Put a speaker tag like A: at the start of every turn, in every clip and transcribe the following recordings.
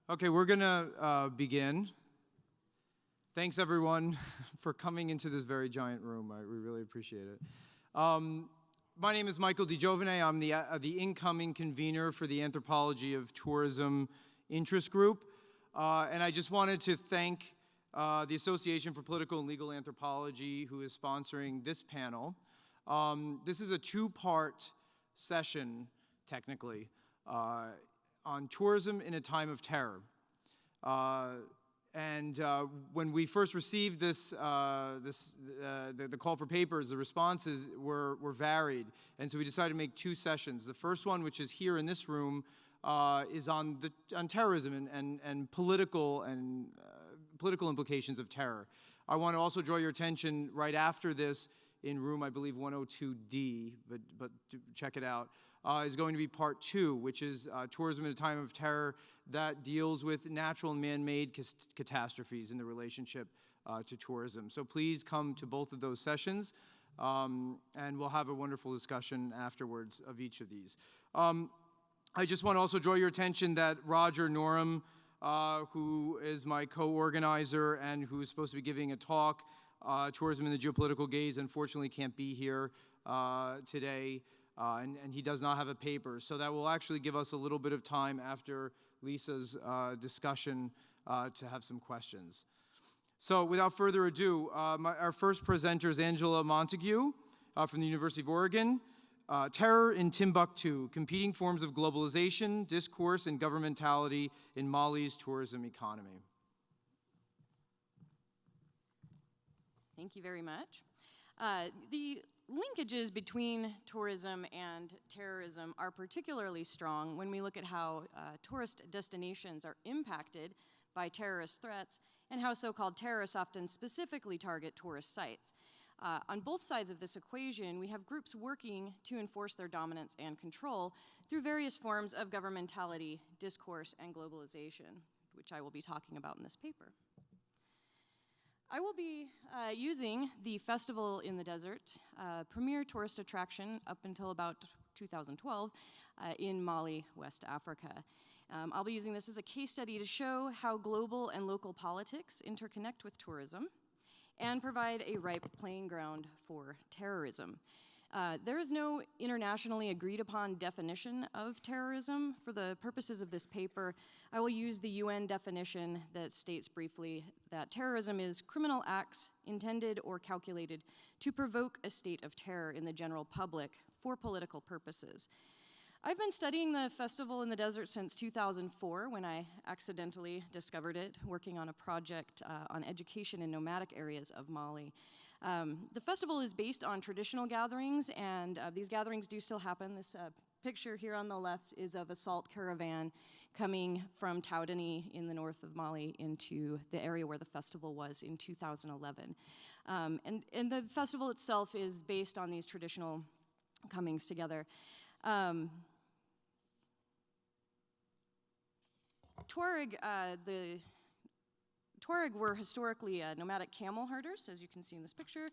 A: Okay, we're gonna begin. Thanks everyone for coming into this very giant room. We really appreciate it. My name is Michael DiGiovane. I'm the incoming convener for the Anthropology of Tourism interest group. And I just wanted to thank the Association for Political and Legal Anthropology, who is sponsoring this panel. This is a two-part session, technically, on tourism in a time of terror. When we first received the call for papers, the responses were varied, and so we decided to make two sessions. The first one, which is here in this room, is on terrorism and political implications of terror. I want to also draw your attention right after this in room, I believe, 102D, but check it out, is going to be part two, which is tourism in a time of terror that deals with natural and man-made catastrophes in the relationship to tourism. So please come to both of those sessions, and we'll have a wonderful discussion afterwards of each of these. I just want to also draw your attention that Roger Norum, who is my co-organizer and who is supposed to be giving a talk, Tourism in the Geopolitical Gaze, unfortunately can't be here today, and he does not have a paper. So that will actually give us a little bit of time after Lisa's discussion to have some questions. So without further ado, our first presenter is Angela Montague from the University of Oregon. Terror in Timbuktu, Competing Forms of Globalization, Discourse, and Governmentality in Mali's Tourism Economy.
B: Thank you very much. The linkages between tourism and terrorism are particularly strong when we look at how tourist destinations are impacted by terrorist threats and how so-called terrorists often specifically target tourist sites. On both sides of this equation, we have groups working to enforce their dominance and control through various forms of governmentality, discourse, and globalization, which I will be talking about in this paper. I will be using the Festival in the Desert, premier tourist attraction up until about 2012 in Mali, West Africa. I'll be using this as a case study to show how global and local politics interconnect with tourism and provide a ripe playing ground for terrorism. There is no internationally agreed upon definition of terrorism. For the purposes of this paper, I will use the UN definition that states briefly that terrorism is criminal acts intended or calculated to provoke a state of terror in the general public for political purposes. I've been studying the Festival in the Desert since 2004 when I accidentally discovered it, working on a project on education in nomadic areas of Mali. The festival is based on traditional gatherings, and these gatherings do still happen. This picture here on the left is of a salt caravan coming from Taudani in the north of Mali into the area where the festival was in 2011. And the festival itself is based on these traditional comings together. The Touareg were historically nomadic camel herders, as you can see in this picture,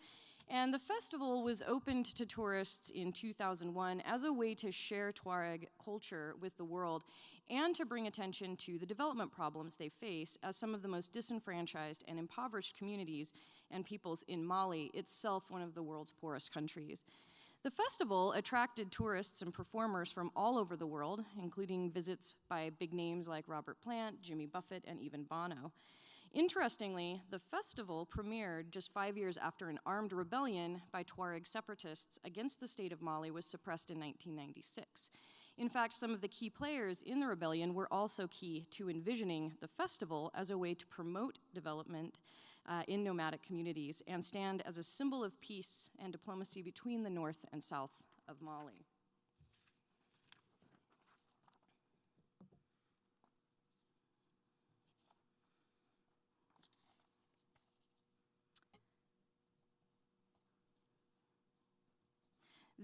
B: and the festival was opened to tourists in 2001 as a way to share Touareg culture with the world and to bring attention to the development problems they face as some of the most disenfranchised and impoverished communities and peoples in Mali, itself one of the world's poorest countries. The festival attracted tourists and performers from all over the world, including visits by big names like Robert Plant, Jimmy Buffett, and even Bono. Interestingly, the festival premiered just 5 years after an armed rebellion by Touareg separatists against the state of Mali was suppressed in 1996. In fact, some of the key players in the rebellion were also key to envisioning the festival as a way to promote development in nomadic communities and stand as a symbol of peace and diplomacy between the north and south of Mali.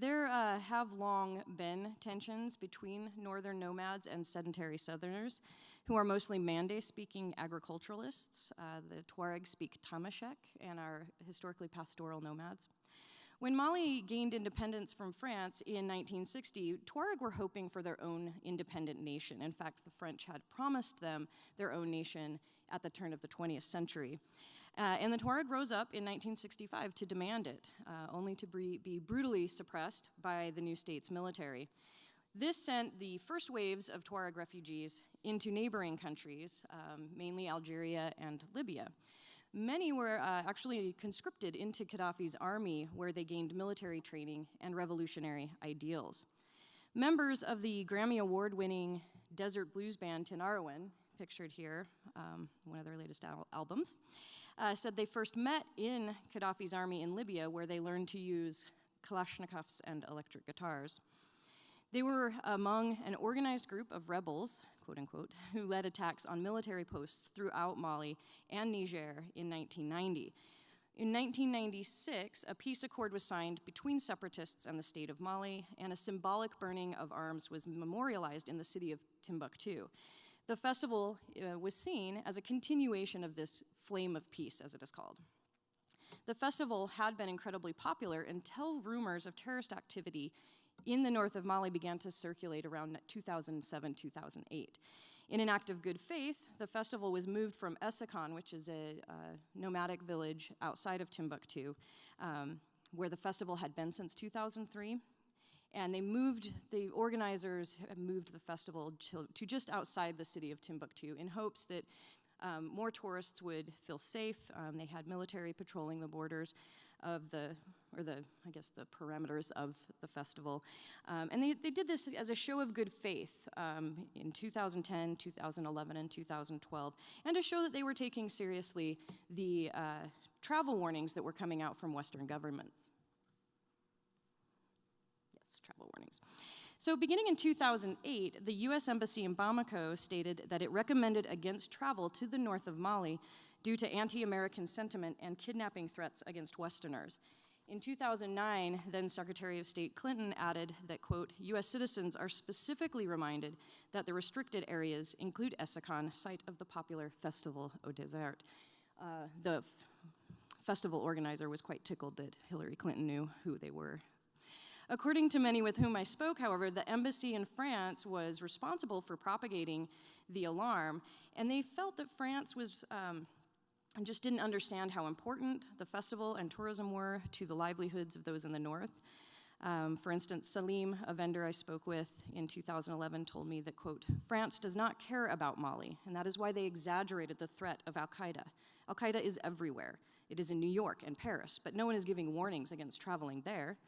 B: There have long been tensions between northern nomads and sedentary southerners, who are mostly Mande-speaking agriculturalists. The Tuareg speak Tamashek and are historically pastoral nomads. When Mali gained independence from France in 1960, Tuareg were hoping for their own independent nation. In fact, the French had promised them their own nation at the turn of the 20th century. And the Tuareg rose up in 1965 to demand it, only to be brutally suppressed by the new state's military. This sent the first waves of Tuareg refugees into neighboring countries, mainly Algeria and Libya. Many were actually conscripted into Gaddafi's army, where they gained military training and revolutionary ideals. Members of the Grammy Award-winning desert blues band Tinariwen, pictured here, one of their latest albums, said they first met in Gaddafi's army in Libya, where they learned to use Kalashnikovs and electric guitars. They were among an organized group of rebels, quote unquote, who led attacks on military posts throughout Mali and Niger in 1990. In 1996, a peace accord was signed between separatists and the state of Mali, and a symbolic burning of arms was memorialized in the city of Timbuktu. The festival was seen as a continuation of this flame of peace, as it is called. The festival had been incredibly popular until rumors of terrorist activity in the north of Mali began to circulate around 2007-2008. In an act of good faith, the festival was moved from Essakane, which is a nomadic village outside of Timbuktu, where the festival had been since 2003. And the organizers moved the festival to just outside the city of Timbuktu in hopes that more tourists would feel safe. They had military patrolling the borders of the perimeters of the festival. And they did this as a show of good faith in 2010, 2011, and 2012, and to show that they were taking seriously the travel warnings that were coming out from Western governments. Yes, travel warnings. So beginning in 2008, the US Embassy in Bamako stated that it recommended against travel to the north of Mali due to anti-American sentiment and kidnapping threats against Westerners. In 2009, then Secretary of State Clinton added that, quote, US citizens are specifically reminded that the restricted areas include Essakane, site of the popular Festival au Désert. The festival organizer was quite tickled that Hillary Clinton knew who they were. According to many with whom I spoke, however, the embassy in France was responsible for propagating the alarm, and they felt that France was and just didn't understand how important the festival and tourism were to the livelihoods of those in the north. For instance, Salim, a vendor I spoke with in 2011, told me that, quote, France does not care about Mali, and that is why they exaggerated the threat of al-Qaeda. Al-Qaeda is everywhere. It is in New York and Paris, but no one is giving warnings against traveling there.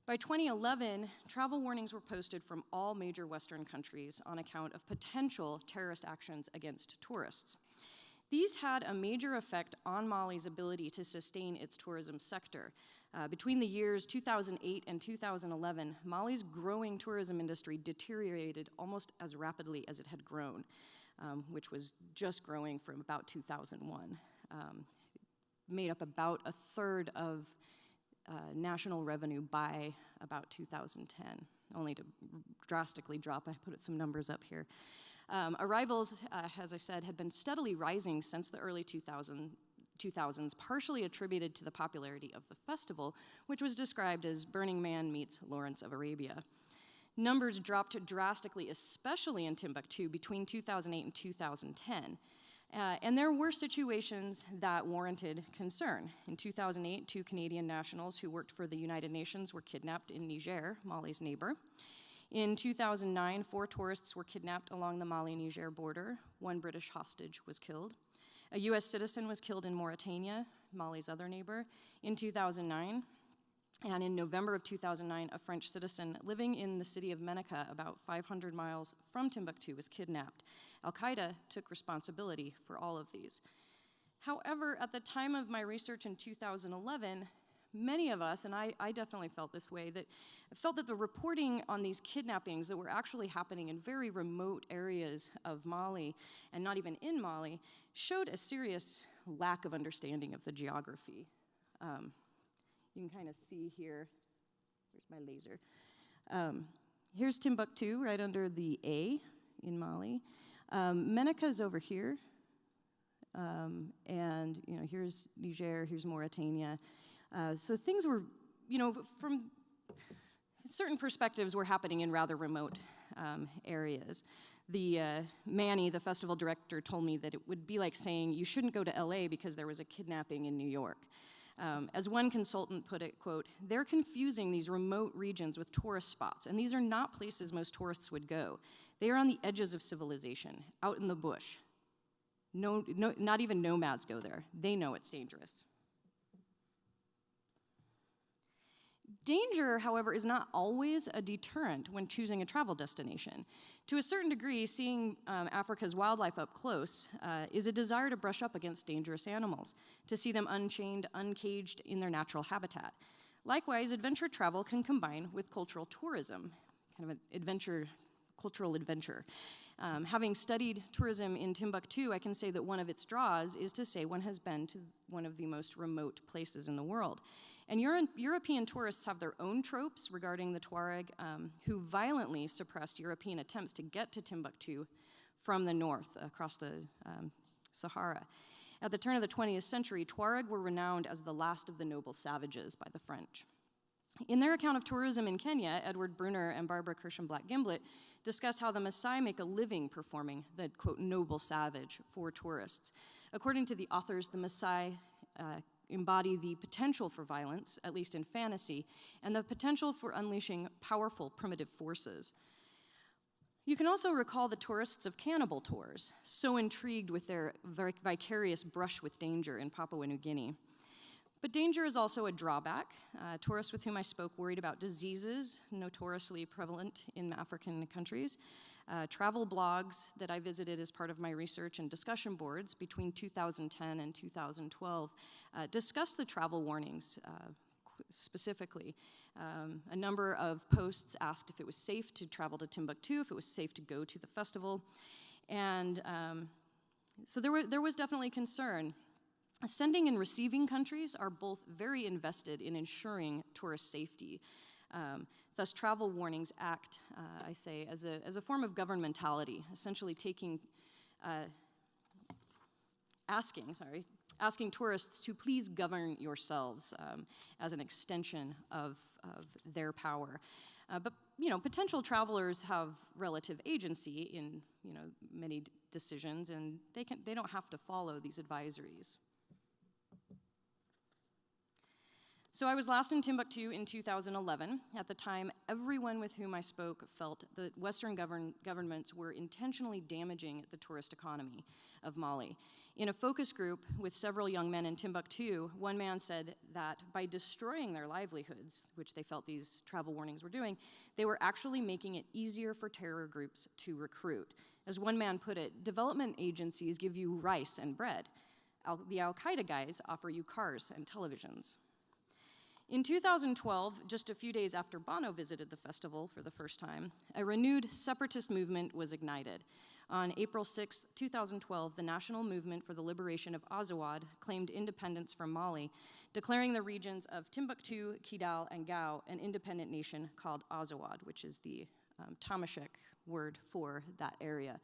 B: By 2011, travel warnings were posted from all major Western countries on account of potential terrorist actions against tourists. These had a major effect on Mali's ability to sustain its tourism sector. Between the years 2008 and 2011, Mali's growing tourism industry deteriorated almost as rapidly as it had grown, which was just growing from about 2001. Made up about a third of national revenue by about 2010, only to drastically drop. I put some numbers up here. Arrivals, as I said, had been steadily rising since the early 2000s, partially attributed to the popularity of the festival, which was described as Burning Man meets Lawrence of Arabia. Numbers dropped drastically, especially in Timbuktu, between 2008 and 2010. And there were situations that warranted concern. In 2008, 2 Canadian nationals who worked for the United Nations were kidnapped in Niger, Mali's neighbor. In 2009, 4 tourists were kidnapped along the Mali-Niger border. 1 British hostage was killed. A US citizen was killed in Mauritania, Mali's other neighbor, in 2009. And in November of 2009, a French citizen living in the city of Menaka, about 500 miles from Timbuktu, was kidnapped. Al-Qaeda took responsibility for all of these. However, at the time of my research in 2011, many of us, and I definitely felt this way, felt that the reporting on these kidnappings that were actually happening in very remote areas of Mali, and not even in Mali, showed a serious lack of understanding of the geography. You can kind of see here, here's my laser. Here's Timbuktu, right under the A in Mali. Menaka's over here, and here's Niger, here's Mauritania. So things were from certain perspectives were happening in rather remote areas. The Manny, the festival director, told me that it would be like saying you shouldn't go to LA because there was a kidnapping in New York. As one consultant put it, quote, "They're confusing these remote regions with tourist spots, and these are not places most tourists would go. They are on the edges of civilization, out in the bush. No, not even nomads go there. They know it's dangerous." Danger, however, is not always a deterrent when choosing a travel destination. To a certain degree, seeing Africa's wildlife up close is a desire to brush up against dangerous animals, to see them unchained, uncaged in their natural habitat. Likewise, adventure travel can combine with cultural tourism, kind of an cultural adventure. Having studied tourism in Timbuktu, I can say that one of its draws is to say one has been to one of the most remote places in the world. And European tourists have their own tropes regarding the Touareg, who violently suppressed European attempts to get to Timbuktu from the north across the Sahara. At the turn of the 20th century, Touareg were renowned as the last of the noble savages by the French. In their account of tourism in Kenya, Edward Brunner and Barbara Kirschenblatt-Gimblett discuss how the Maasai make a living performing the, quote, noble savage for tourists. According to the authors, the Maasai embody the potential for violence, at least in fantasy, and the potential for unleashing powerful primitive forces. You can also recall the tourists of cannibal tours, so intrigued with their vicarious brush with danger in Papua New Guinea. But danger is also a drawback. Tourists with whom I spoke worried about diseases notoriously prevalent in African countries. Travel blogs that I visited as part of my research and discussion boards between 2010 and 2012 discussed the travel warnings specifically. A number of posts asked if it was safe to travel to Timbuktu, if it was safe to go to the festival. And so there was definitely concern. Sending and receiving countries are both very invested in ensuring tourist safety. Thus, travel warnings act, I say, as a form of governmentality, essentially asking tourists to please govern yourselves as an extension of their power. But potential travelers have relative agency in many decisions, and they don't have to follow these advisories. So I was last in Timbuktu in 2011. At the time, everyone with whom I spoke felt that Western governments were intentionally damaging the tourist economy of Mali. In a focus group with several young men in Timbuktu, one man said that by destroying their livelihoods, which they felt these travel warnings were doing, they were actually making it easier for terror groups to recruit. As one man put it, development agencies give you rice and bread. The Al-Qaeda guys offer you cars and televisions. In 2012, just a few days after Bono visited the festival for the first time, a renewed separatist movement was ignited. On April 6, 2012, the National Movement for the Liberation of Azawad claimed independence from Mali, declaring the regions of Timbuktu, Kidal, and Gao an independent nation called Azawad, which is the Tamashek word for that area.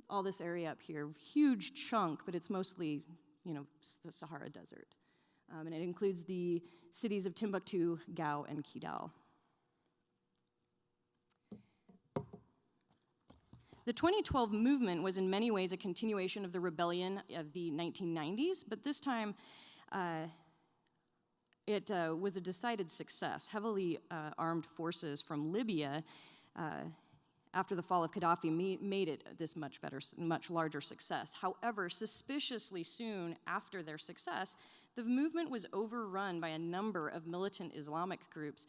B: All this area up here, huge chunk, but it's mostly, the Sahara Desert. And it includes the cities of Timbuktu, Gao, and Kidal. The 2012 movement was in many ways a continuation of the rebellion of the 1990s, but this time it was a decided success. Heavily armed forces from Libya after the fall of Gaddafi made it this much larger success. However, suspiciously soon after their success, the movement was overrun by a number of militant Islamic groups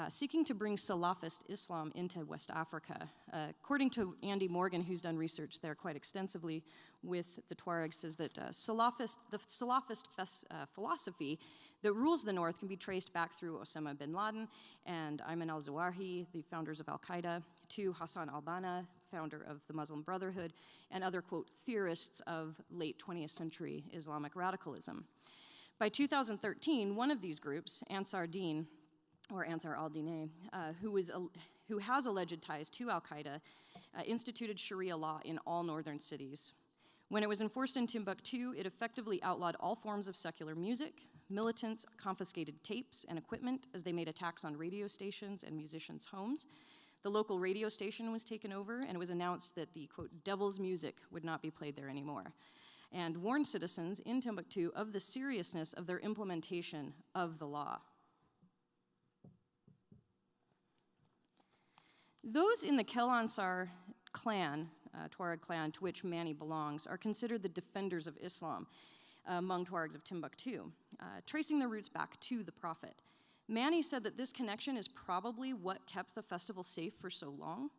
B: seeking to bring Salafist Islam into West Africa. According to Andy Morgan, who's done research there quite extensively with the Tuareg, says that the Salafist philosophy that rules the North can be traced back through Osama bin Laden and Ayman al-Zawahiri, the founders of Al-Qaeda, to Hassan al-Banna, founder of the Muslim Brotherhood, and other, quote, theorists of late 20th century Islamic radicalism. By 2013, one of these groups, Ansar Din, or Ansar al-Din, who has alleged ties to Al-Qaeda, instituted Sharia law in all northern cities. When it was enforced in Timbuktu, it effectively outlawed all forms of secular music, Militants confiscated tapes and equipment as they made attacks on radio stations and musicians' homes. The local radio station was taken over, and it was announced that the, quote, devil's music would not be played there anymore, and warned citizens in Timbuktu of the seriousness of their implementation of the law. Those in the Kelansar clan, Touareg clan, to which Mani belongs, are considered the defenders of Islam among Tuaregs of Timbuktu, tracing their roots back to the Prophet. Mani said that this connection is probably what kept the festival safe for so long.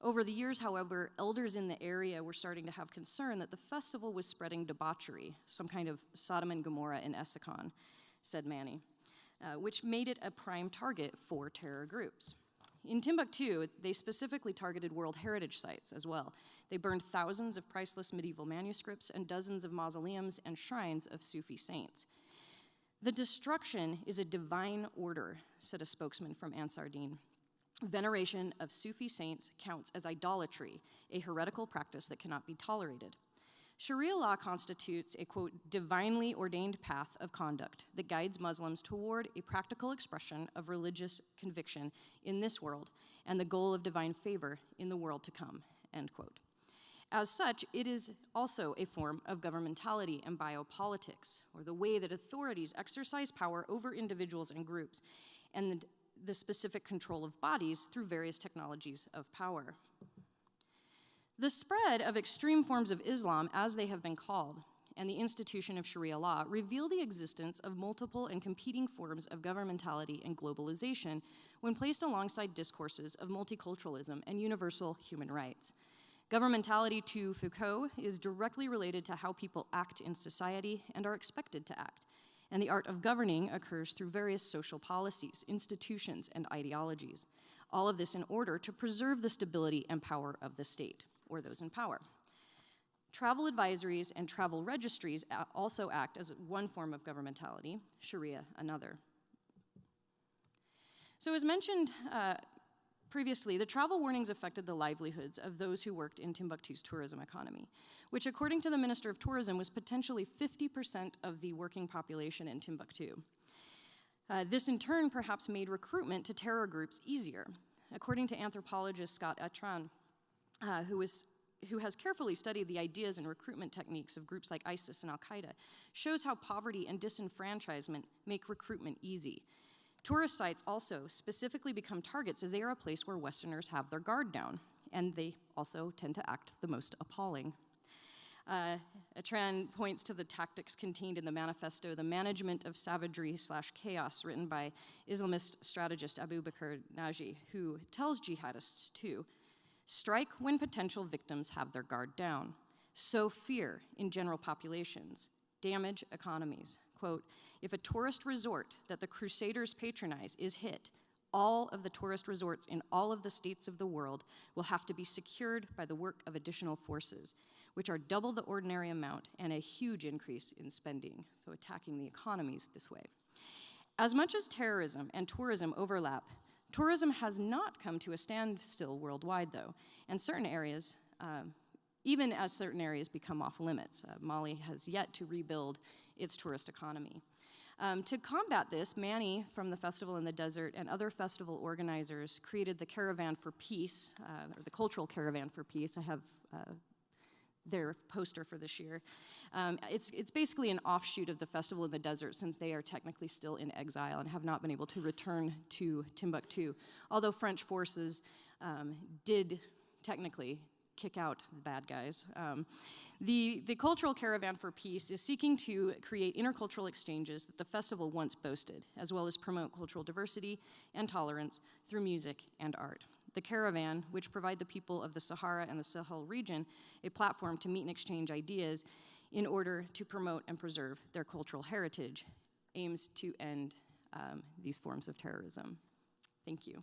B: Over the years, however, elders in the area were starting to have concern that the festival was spreading debauchery, some kind of Sodom and Gomorrah in Essakon, said Mani, which made it a prime target for terror groups. In Timbuktu, they specifically targeted World Heritage sites as well. They burned thousands of priceless medieval manuscripts and dozens of mausoleums and shrines of Sufi saints. The destruction is a divine order, said a spokesman from Ansar Din. Veneration of Sufi saints counts as idolatry, a heretical practice that cannot be tolerated. Sharia law constitutes a, quote, divinely ordained path of conduct that guides Muslims toward a practical expression of religious conviction in this world and the goal of divine favor in the world to come, end quote. As such, it is also a form of governmentality and biopolitics, or the way that authorities exercise power over individuals and groups, and the specific control of bodies through various technologies of power. The spread of extreme forms of Islam, as they have been called, and the institution of Sharia law reveal the existence of multiple and competing forms of governmentality and globalization when placed alongside discourses of multiculturalism and universal human rights. Governmentality, to Foucault, is directly related to how people act in society and are expected to act, and the art of governing occurs through various social policies, institutions, and ideologies, all of this in order to preserve the stability and power of the state, or those in power. Travel advisories and travel registries also act as one form of governmentality, Sharia another. So as mentioned previously, the travel warnings affected the livelihoods of those who worked in Timbuktu's tourism economy, which according to the Minister of Tourism was potentially 50% of the working population in Timbuktu. This in turn perhaps made recruitment to terror groups easier. According to anthropologist Scott Atran, who has carefully studied the ideas and recruitment techniques of groups like ISIS and Al-Qaeda, shows how poverty and disenfranchisement make recruitment easy. Tourist sites also specifically become targets as they are a place where Westerners have their guard down, and they also tend to act the most appalling. Atran points to the tactics contained in the manifesto, The Management of Savagery/Chaos, written by Islamist strategist Abu Bakr Naji, who tells jihadists to strike when potential victims have their guard down, sow fear in general populations, damage economies. Quote, if a tourist resort that the Crusaders patronize is hit, all of the tourist resorts in all of the states of the world will have to be secured by the work of additional forces, which are double the ordinary amount and a huge increase in spending, so attacking the economies this way. As much as terrorism and tourism overlap, tourism has not come to a standstill worldwide, though, and certain areas, even as certain areas become off limits. Mali has yet to rebuild its tourist economy. To combat this, Mani from the Festival in the Desert and other festival organizers created the Caravan for Peace, or the Cultural Caravan for Peace. I have their poster for this year. It's basically an offshoot of the Festival in the Desert, since they are technically still in exile and have not been able to return to Timbuktu, although French forces did technically kick out the bad guys. The Cultural Caravan for Peace is seeking to create intercultural exchanges that the festival once boasted, as well as promote cultural diversity and tolerance through music and art. The Caravan, which provide the people of the Sahara and the Sahel region a platform to meet and exchange ideas in order to promote and preserve their cultural heritage, aims to end these forms of terrorism. Thank you.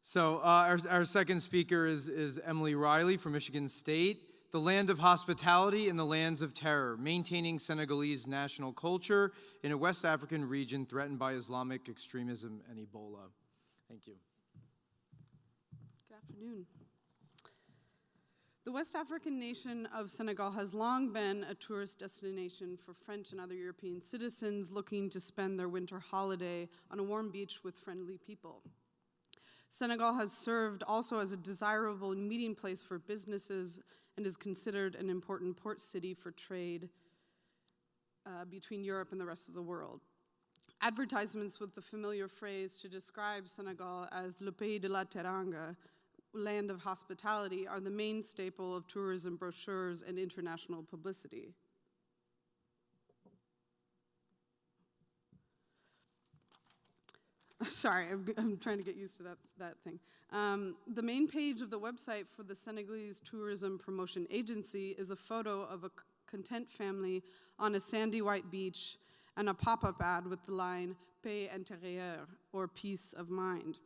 A: So our second speaker is Emily Riley from Michigan State. the land of hospitality and the lands of terror, maintaining Senegalese national culture in a West African region threatened by Islamic extremism and Ebola. Thank you.
C: Good afternoon. The West African nation of Senegal has long been a tourist destination for French and other European citizens looking to spend their winter holiday on a warm beach with friendly people. Senegal has served also as a desirable meeting place for businesses and is considered an important port city for trade between Europe and the rest of the world. Advertisements with the familiar phrase to describe Senegal as le pays de la Taronga, land of hospitality, are the main staple of tourism brochures and international publicity. Sorry, I'm trying to get used to that thing. The main page of the website for the Senegalese Tourism Promotion Agency is a photo of a content family on a sandy white beach and a pop-up ad with the line, paix intérieure, or peace of mind.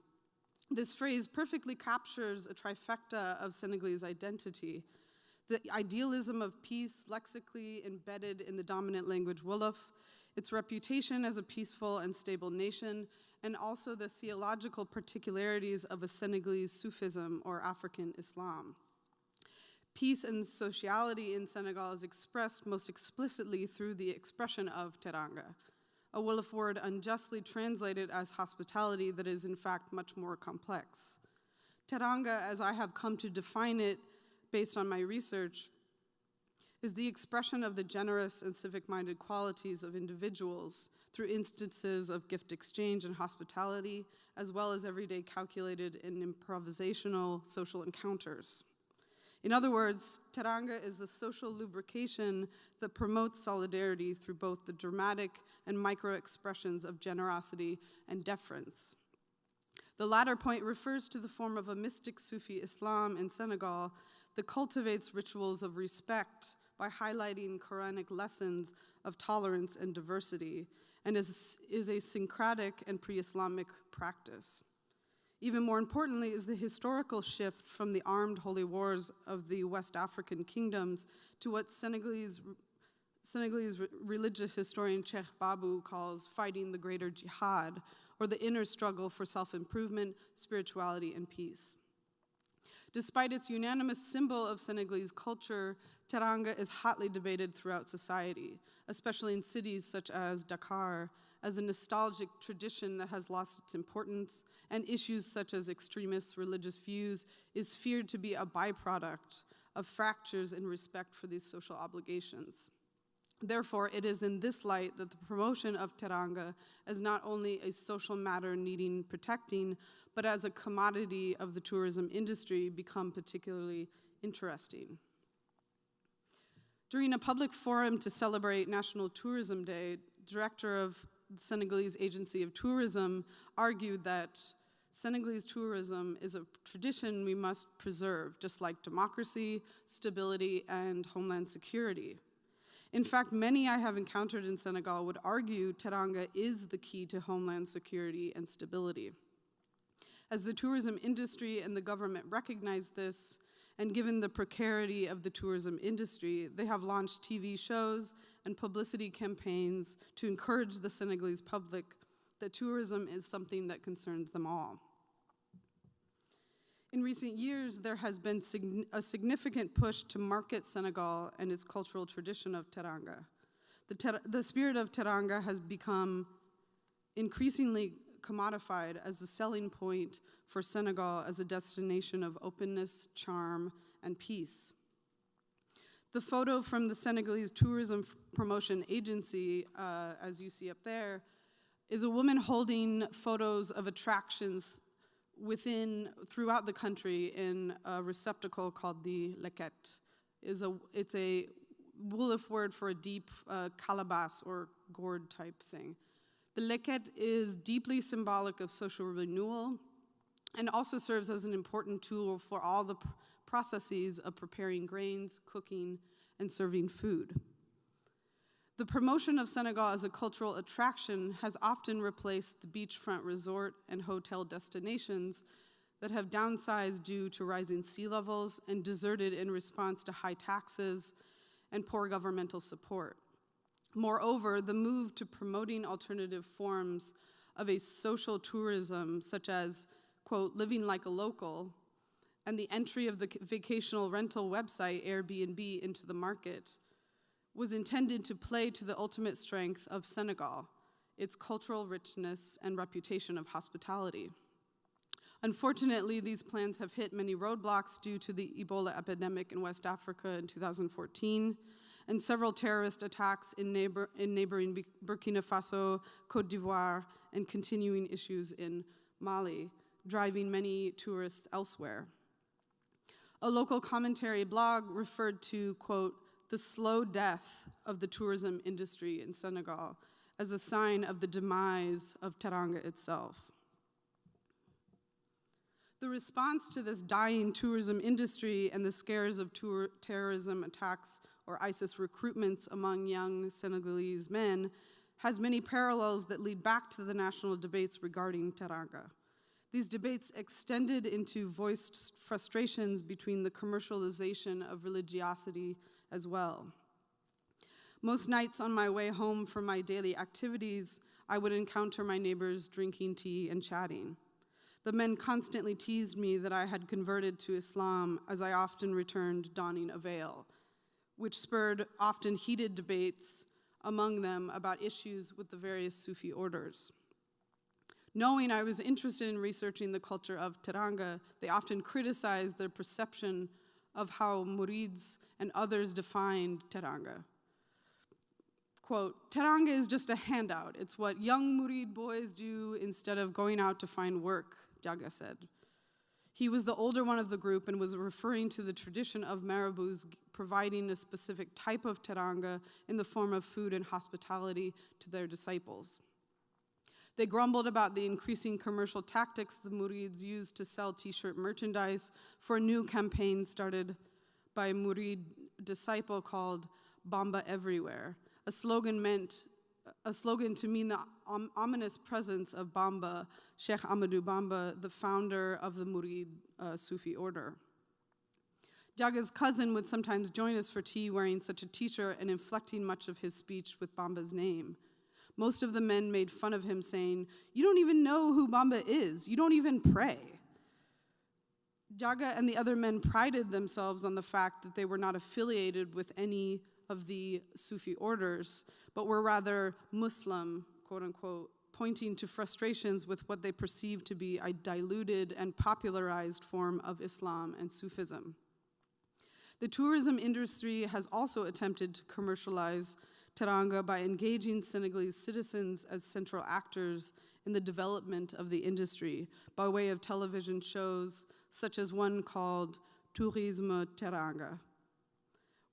C: This phrase perfectly captures a trifecta of Senegalese identity: the idealism of peace lexically embedded in the dominant language Wolof, its reputation as a peaceful and stable nation, and also the theological particularities of a Senegalese Sufism or African Islam. Peace and sociality in Senegal is expressed most explicitly through the expression of Taronga, a Wolof word unjustly translated as hospitality that is in fact much more complex. Taronga, as I have come to define it based on my research, is the expression of the generous and civic-minded qualities of individuals through instances of gift exchange and hospitality, as well as everyday calculated and improvisational social encounters. In other words, Taronga is a social lubrication that promotes solidarity through both the dramatic and micro-expressions of generosity and deference. The latter point refers to the form of a mystic Sufi Islam in Senegal that cultivates rituals of respect by highlighting Quranic lessons of tolerance and diversity, and is a syncretic and pre-Islamic practice. Even more importantly is the historical shift from the armed holy wars of the West African kingdoms to what Senegalese religious historian Cheikh Babou calls fighting the greater jihad, or the inner struggle for self-improvement, spirituality, and peace. Despite its unanimous symbol of Senegalese culture, Taronga is hotly debated throughout society, especially in cities such as Dakar, as a nostalgic tradition that has lost its importance, and issues such as extremist religious views is feared to be a byproduct of fractures in respect for these social obligations. Therefore, it is in this light that the promotion of Taronga as not only a social matter needing protecting, but as a commodity of the tourism industry become particularly interesting. During a public forum to celebrate National Tourism Day, director of the Senegalese Agency of Tourism argued that Senegalese tourism is a tradition we must preserve, just like democracy, stability, and homeland security. In fact, many I have encountered in Senegal would argue Taronga is the key to homeland security and stability. As the tourism industry and the government recognize this, and given the precarity of the tourism industry, they have launched TV shows and publicity campaigns to encourage the Senegalese public that tourism is something that concerns them all. In recent years, there has been a significant push to market Senegal and its cultural tradition of Taronga. The spirit of Taronga has become increasingly commodified as the selling point for Senegal as a destination of openness, charm, and peace. The photo from the Senegalese Tourism Promotion Agency, as you see up there, is a woman holding photos of attractions throughout the country in a receptacle called the leket. It's a Wolof word for a deep calabash or gourd type thing. The leket is deeply symbolic of social renewal and also serves as an important tool for all the processes of preparing grains, cooking, and serving food. The promotion of Senegal as a cultural attraction has often replaced the beachfront resort and hotel destinations that have downsized due to rising sea levels and deserted in response to high taxes and poor governmental support. Moreover, the move to promoting alternative forms of a social tourism, such as, quote, living like a local, and the entry of the vacational rental website Airbnb into the market, was intended to play to the ultimate strength of Senegal, its cultural richness and reputation of hospitality. Unfortunately, these plans have hit many roadblocks due to the Ebola epidemic in West Africa in 2014, and several terrorist attacks in neighboring Burkina Faso, Côte d'Ivoire, and continuing issues in Mali, driving many tourists elsewhere. A local commentary blog referred to, quote, the slow death of the tourism industry in Senegal as a sign of the demise of Taronga itself. The response to this dying tourism industry and the scares of terrorism attacks or ISIS recruitments among young Senegalese men has many parallels that lead back to the national debates regarding Taronga. These debates extended into voiced frustrations between the commercialization of religiosity as well. Most nights on my way home from my daily activities, I would encounter my neighbors drinking tea and chatting. The men constantly teased me that I had converted to Islam, as I often returned donning a veil, which spurred often heated debates among them about issues with the various Sufi orders. Knowing I was interested in researching the culture of Taronga, they often criticized their perception of how murids and others defined Taronga. Quote, Taronga is just a handout. It's what young murid boys do instead of going out to find work, Jaga said. He was the older one of the group and was referring to the tradition of marabouts providing a specific type of Taronga in the form of food and hospitality to their disciples. They grumbled about the increasing commercial tactics the murids used to sell t-shirt merchandise for a new campaign started by a murid disciple called Bamba Everywhere. A slogan to mean the ominous presence of Bamba, Sheikh Ahmadou Bamba, the founder of the Murid Sufi order. Jaga's cousin would sometimes join us for tea wearing such a t-shirt and inflecting much of his speech with Bamba's name. Most of the men made fun of him, saying, "You don't even know who Bamba is. You don't even pray." Jaga and the other men prided themselves on the fact that they were not affiliated with any of the Sufi orders, but were rather Muslim, quote unquote, pointing to frustrations with what they perceived to be a diluted and popularized form of Islam and Sufism. The tourism industry has also attempted to commercialize Taronga by engaging Senegalese citizens as central actors in the development of the industry by way of television shows such as one called Tourisme Taronga.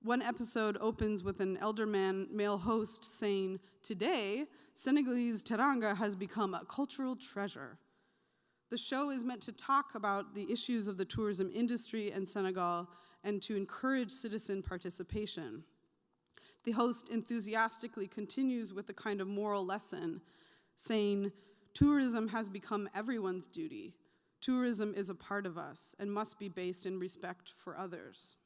C: One episode opens with an elder male host saying, "Today, Senegalese Taronga has become a cultural treasure." The show is meant to talk about the issues of the tourism industry in Senegal and to encourage citizen participation. The host enthusiastically continues with a kind of moral lesson, saying, "Tourism has become everyone's duty. Tourism is a part of us and must be based in respect for others."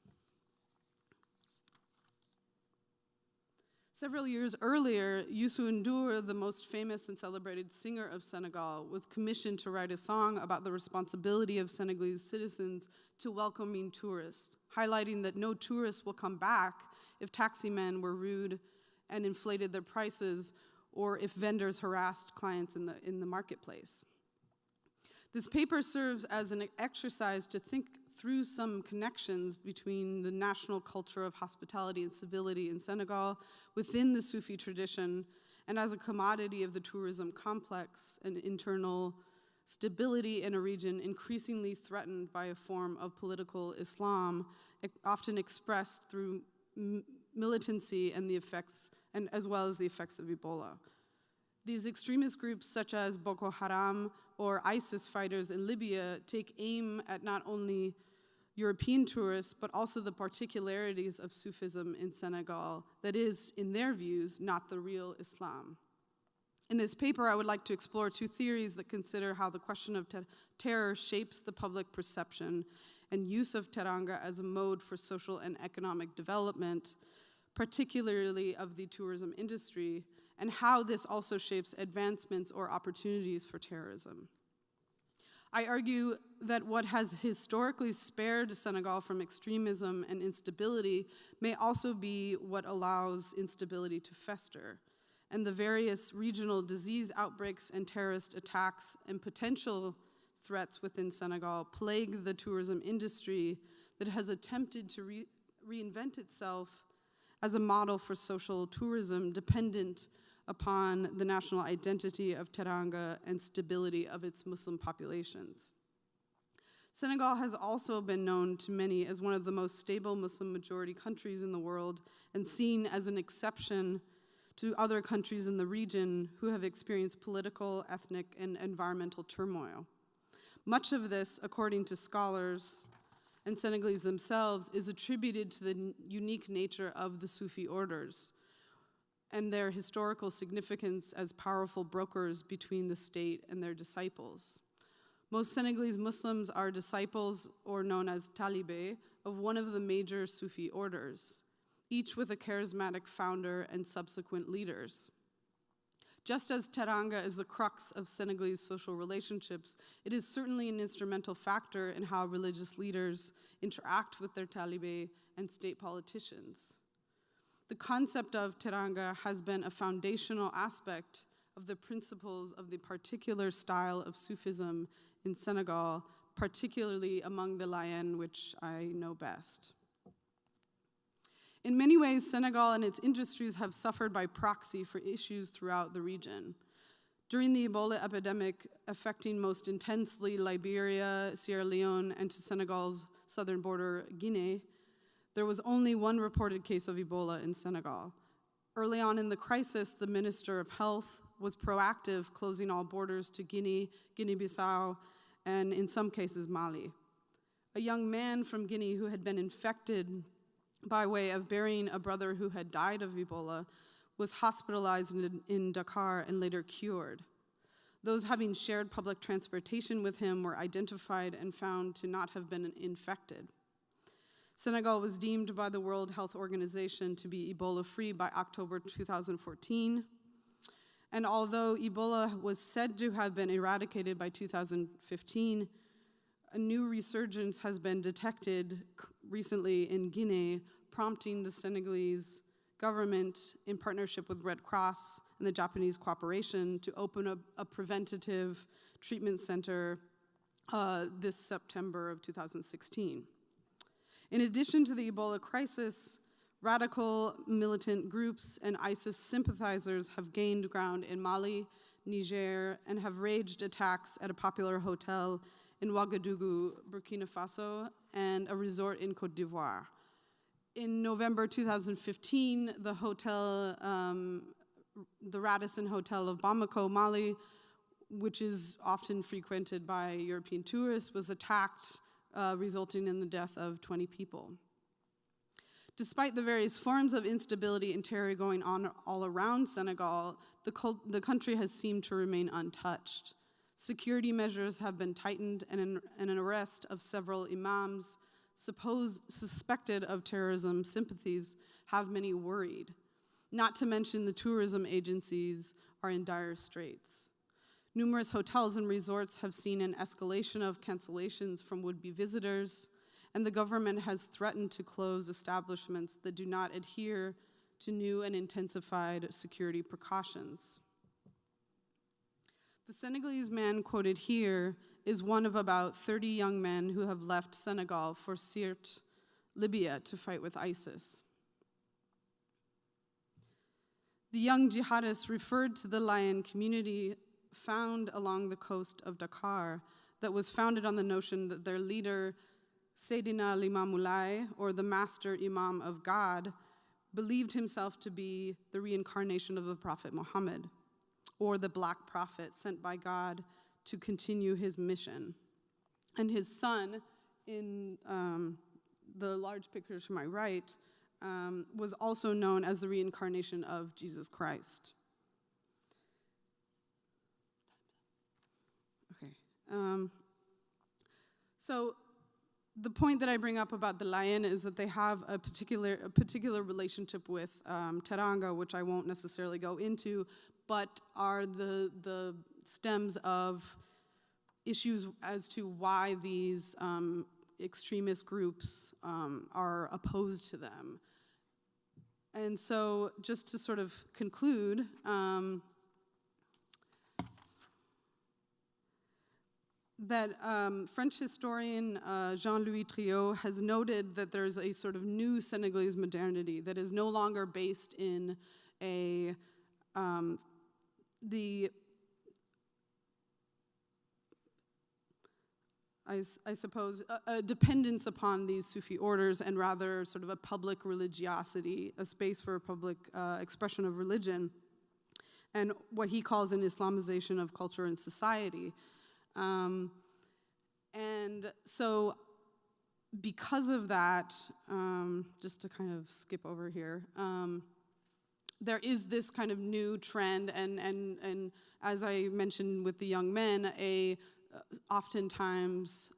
C: Several years earlier, Youssou N'Dour, the most famous and celebrated singer of Senegal, was commissioned to write a song about the responsibility of Senegalese citizens to welcoming tourists, highlighting that no tourists will come back if taxi men were rude and inflated their prices, or if vendors harassed clients in the marketplace. This paper serves as an exercise to think through some connections between the national culture of hospitality and civility in Senegal within the Sufi tradition and as a commodity of the tourism complex and internal stability in a region increasingly threatened by a form of political Islam, often expressed through militancy and the effects, and as well as the effects of Ebola. These extremist groups such as Boko Haram or ISIS fighters in Libya take aim at not only European tourists, but also the particularities of Sufism in Senegal that is, in their views, not the real Islam. In this paper, I would like to explore two theories that consider how the question of terror shapes the public perception and use of Taronga as a mode for social and economic development, particularly of the tourism industry, and how this also shapes advancements or opportunities for terrorism. I argue that what has historically spared Senegal from extremism and instability may also be what allows instability to fester. And the various regional disease outbreaks and terrorist attacks and potential threats within Senegal plague the tourism industry that has attempted to reinvent itself as a model for social tourism dependent upon the national identity of Taronga and stability of its Muslim populations. Senegal has also been known to many as one of the most stable Muslim majority countries in the world and seen as an exception to other countries in the region who have experienced political, ethnic, and environmental turmoil. Much of this, according to scholars and Senegalese themselves, is attributed to the unique nature of the Sufi orders and their historical significance as powerful brokers between the state and their disciples. Most Senegalese Muslims are disciples, or known as talibé, of one of the major Sufi orders, each with a charismatic founder and subsequent leaders. Just as Taronga is the crux of Senegalese social relationships, it is certainly an instrumental factor in how religious leaders interact with their talibé and state politicians. The concept of Taronga has been a foundational aspect of the principles of the particular style of Sufism in Senegal, particularly among the Layen, which I know best. In many ways, Senegal and its industries have suffered by proxy for issues throughout the region. During the Ebola epidemic affecting most intensely Liberia, Sierra Leone, and to Senegal's southern border, Guinea, there was only one reported case of Ebola in Senegal. Early on in the crisis, the Minister of Health was proactive, closing all borders to Guinea, Guinea-Bissau, and in some cases, Mali. A young man from Guinea who had been infected by way of burying a brother who had died of Ebola was hospitalized in Dakar and later cured. Those having shared public transportation with him were identified and found to not have been infected. Senegal was deemed by the World Health Organization to be Ebola-free by October 2014. And although Ebola was said to have been eradicated by 2015, a new resurgence has been detected recently in Guinea, prompting the Senegalese government, in partnership with Red Cross and the Japanese cooperation, to open a preventative treatment center this September of 2016. In addition to the Ebola crisis, radical militant groups and ISIS sympathizers have gained ground in Mali, Niger, and have waged attacks at a popular hotel in Ouagadougou, Burkina Faso, and a resort in Côte d'Ivoire. In November 2015, the Radisson Hotel of Bamako, Mali, which is often frequented by European tourists, was attacked, resulting in the death of 20 people. Despite the various forms of instability and terror going on all around Senegal, the country has seemed to remain untouched. Security measures have been tightened, and an arrest of several imams suspected of terrorism sympathies have many worried. Not to mention the tourism agencies are in dire straits. Numerous hotels and resorts have seen an escalation of cancellations from would-be visitors, and the government has threatened to close establishments that do not adhere to new and intensified security precautions. The Senegalese man quoted here is one of about 30 young men who have left Senegal for Sirte, Libya, to fight with ISIS. The young jihadists referred to the Layen community found along the coast of Dakar that was founded on the notion that their leader, Seydina Limamou, or the master imam of God, believed himself to be the reincarnation of the Prophet Muhammad, or the black prophet sent by God to continue his mission. And his son, in the large picture to my right, was also known as the reincarnation of Jesus Christ. So the point that I bring up about the lion is that they have a particular relationship with Taronga, which I won't necessarily go into, but are the stems of issues as to why these extremist groups are opposed to them. And so just to sort of conclude, that French historian Jean-Louis Triot has noted that there's a sort of new Senegalese modernity that is no longer based in a I suppose a dependence upon these Sufi orders, and rather sort of a public religiosity, a space for a public expression of religion, and what he calls an Islamization of culture and society. And so because of that, just to kind of skip over here, there is this kind of new trend, and as I mentioned with the young men, oftentimes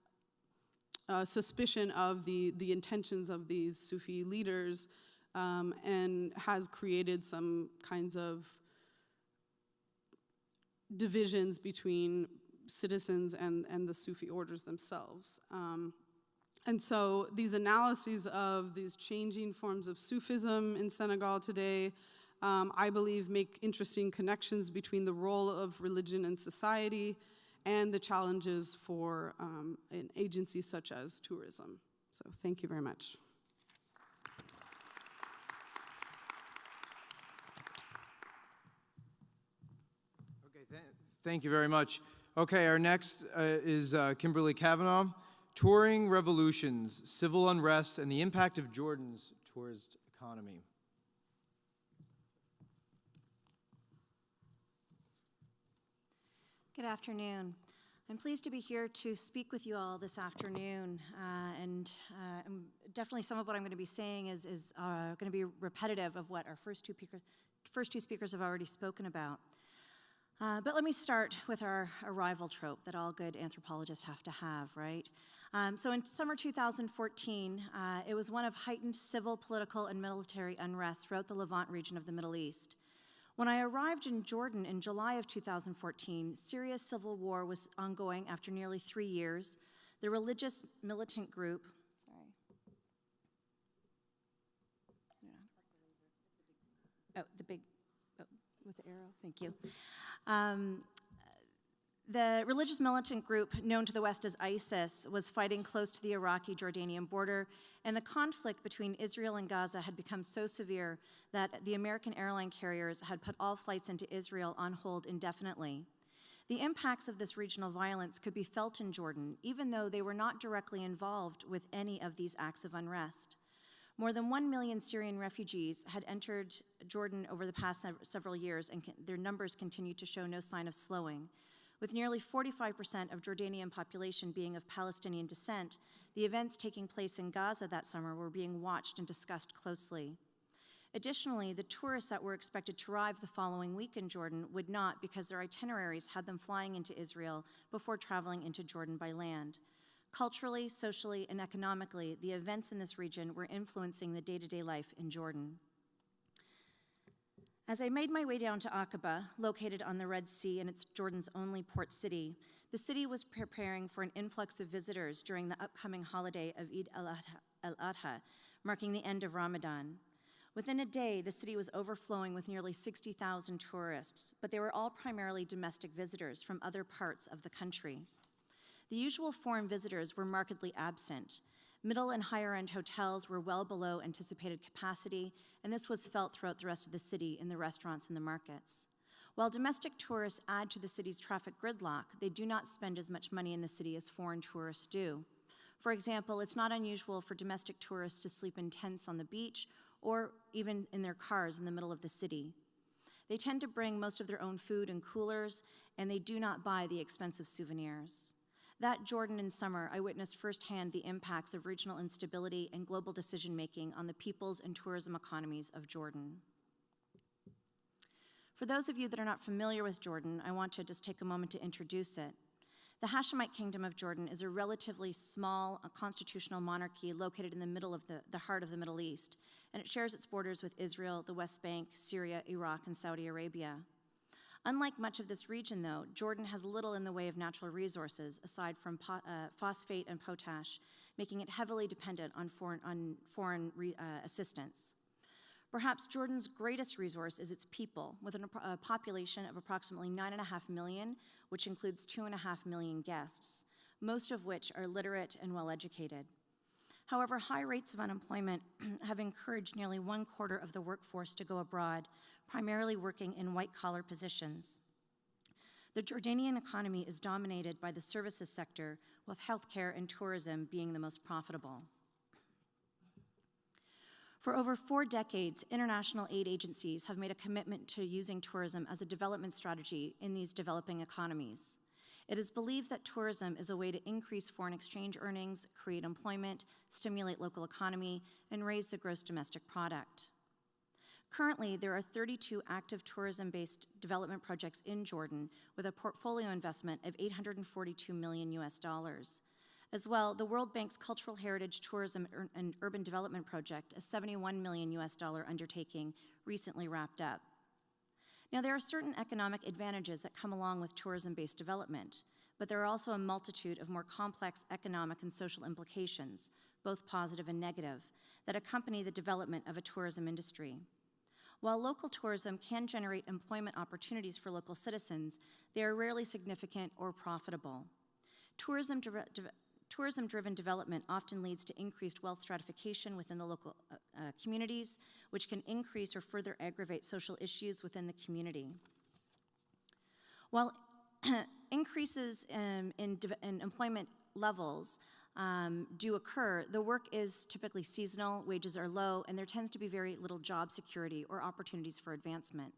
C: suspicion of the intentions of these Sufi leaders, and has created some kinds of divisions between citizens and the Sufi orders themselves. And so these analyses of these changing forms of Sufism in Senegal today, I believe, make interesting connections between the role of religion and society and the challenges for an agency such as tourism. So thank you very much.
A: Okay, thank you very much. Okay, our next is Kimberly Kavanaugh, Touring Revolutions, Civil Unrest, and the Impact of Jordan's Tourist Economy.
D: Good afternoon. I'm pleased to be here to speak with you all this afternoon, and definitely some of what I'm going to be saying is going to be repetitive of what our first two speakers have already spoken about. But let me start with our arrival trope that all good anthropologists have to have, right? So in summer 2014, it was one of heightened civil, political, and military unrest throughout the Levant region of the Middle East. When I arrived in Jordan in July of 2014, Syria's civil war was ongoing after nearly 3 years. The religious militant group, with the arrow, thank you. The religious militant group known to the West as ISIS was fighting close to the Iraqi-Jordanian border, and the conflict between Israel and Gaza had become so severe that the American airline carriers had put all flights into Israel on hold indefinitely. The impacts of this regional violence could be felt in Jordan, even though they were not directly involved with any of these acts of unrest. More than 1 million Syrian refugees had entered Jordan over the past several years, and their numbers continue to show no sign of slowing. With nearly 45% of Jordanian population being of Palestinian descent, the events taking place in Gaza that summer were being watched and discussed closely. Additionally, the tourists that were expected to arrive the following week in Jordan would not, because their itineraries had them flying into Israel before traveling into Jordan by land. Culturally, socially, and economically, the events in this region were influencing the day-to-day life in Jordan. As I made my way down to Aqaba, located on the Red Sea and it's Jordan's only port city, the city was preparing for an influx of visitors during the upcoming holiday of Eid al-Adha, marking the end of Ramadan. Within a day, the city was overflowing with nearly 60,000 tourists, but they were all primarily domestic visitors from other parts of the country. The usual foreign visitors were markedly absent. Middle and higher-end hotels were well below anticipated capacity, and this was felt throughout the rest of the city in the restaurants and the markets. While domestic tourists add to the city's traffic gridlock, they do not spend as much money in the city as foreign tourists do. For example, it's not unusual for domestic tourists to sleep in tents on the beach or even in their cars in the middle of the city. They tend to bring most of their own food in coolers, and they do not buy the expensive souvenirs. That Jordan in summer, I witnessed firsthand the impacts of regional instability and global decision-making on the peoples and tourism economies of Jordan. For those of you that are not familiar with Jordan, I want to just take a moment to introduce it. The Hashemite Kingdom of Jordan is a relatively small constitutional monarchy located in the middle of the heart of the Middle East, and it shares its borders with Israel, the West Bank, Syria, Iraq, and Saudi Arabia. Unlike much of this region, though, Jordan has little in the way of natural resources aside from phosphate and potash, making it heavily dependent on foreign assistance. Perhaps Jordan's greatest resource is its people, with a population of approximately 9.5 million, which includes 2.5 million guests, most of which are literate and well-educated. However, high rates of unemployment have encouraged nearly 1/4 of the workforce to go abroad, primarily working in white-collar positions. The Jordanian economy is dominated by the services sector, with healthcare and tourism being the most profitable. For over 4 decades, international aid agencies have made a commitment to using tourism as a development strategy in these developing economies. It is believed that tourism is a way to increase foreign exchange earnings, create employment, stimulate local economy, and raise the gross domestic product. Currently, there are 32 active tourism-based development projects in Jordan with a portfolio investment of $842 million US. As well, the World Bank's Cultural Heritage Tourism and Urban Development Project, a $71 million US undertaking, recently wrapped up. Now, there are certain economic advantages that come along with tourism-based development, but there are also a multitude of more complex economic and social implications, both positive and negative, that accompany the development of a tourism industry. While local tourism can generate employment opportunities for local citizens, they are rarely significant or profitable. Tourism-driven development often leads to increased wealth stratification within the local communities, which can increase or further aggravate social issues within the community. While increases in employment levels do occur, the work is typically seasonal, wages are low, and there tends to be very little job security or opportunities for advancement.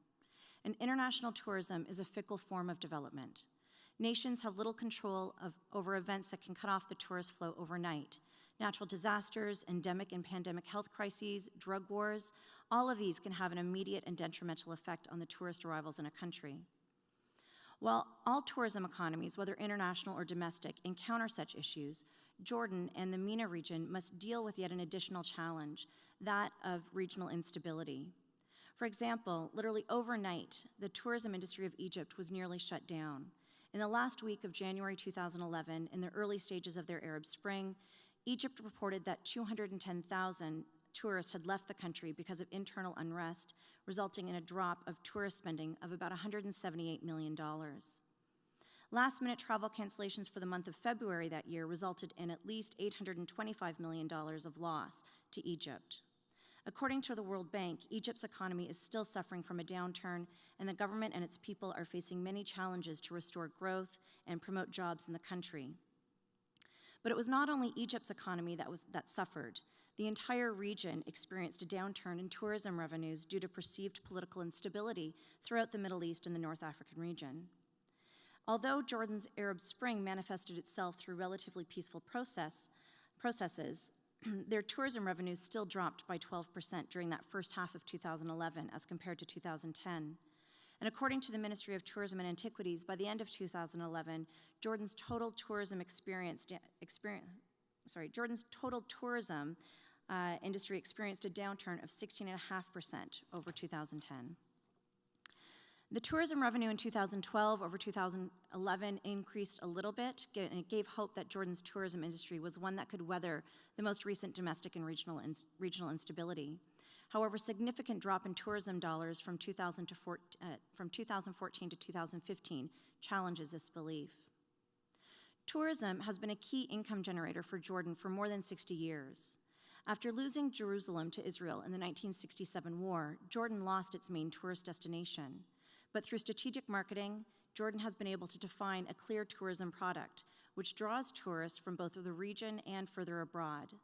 D: And international tourism is a fickle form of development. Nations have little control over events that can cut off the tourist flow overnight. Natural disasters, endemic and pandemic health crises, drug wars, all of these can have an immediate and detrimental effect on the tourist arrivals in a country. While all tourism economies, whether international or domestic, encounter such issues, Jordan and the MENA region must deal with yet an additional challenge, that of regional instability. For example, literally overnight, the tourism industry of Egypt was nearly shut down. In the last week of January 2011, in the early stages of their Arab Spring, Egypt reported that 210,000 tourists had left the country because of internal unrest, resulting in a drop of tourist spending of about $178 million. Last-minute travel cancellations for the month of February that year resulted in at least $825 million of loss to Egypt. According to the World Bank, Egypt's economy is still suffering from a downturn, and the government and its people are facing many challenges to restore growth and promote jobs in the country. But it was not only Egypt's economy that suffered. The entire region experienced a downturn in tourism revenues due to perceived political instability throughout the Middle East and the North African region. Although Jordan's Arab Spring manifested itself through relatively peaceful processes, their tourism revenues still dropped by 12% during that first half of 2011 as compared to 2010. And according to the Ministry of Tourism and Antiquities, by the end of 2011, Jordan's total tourism industry experienced a downturn of 16.5% over 2010. The tourism revenue in 2012 over 2011 increased a little bit, and it gave hope that Jordan's tourism industry was one that could weather the most recent domestic and regional instability. However, significant drop in tourism dollars from 2014 to 2015 challenges this belief. Tourism has been a key income generator for Jordan for more than 60 years. After losing Jerusalem to Israel in the 1967 war, Jordan lost its main tourist destination. But through strategic marketing, Jordan has been able to define a clear tourism product, which draws tourists from both the region and further abroad.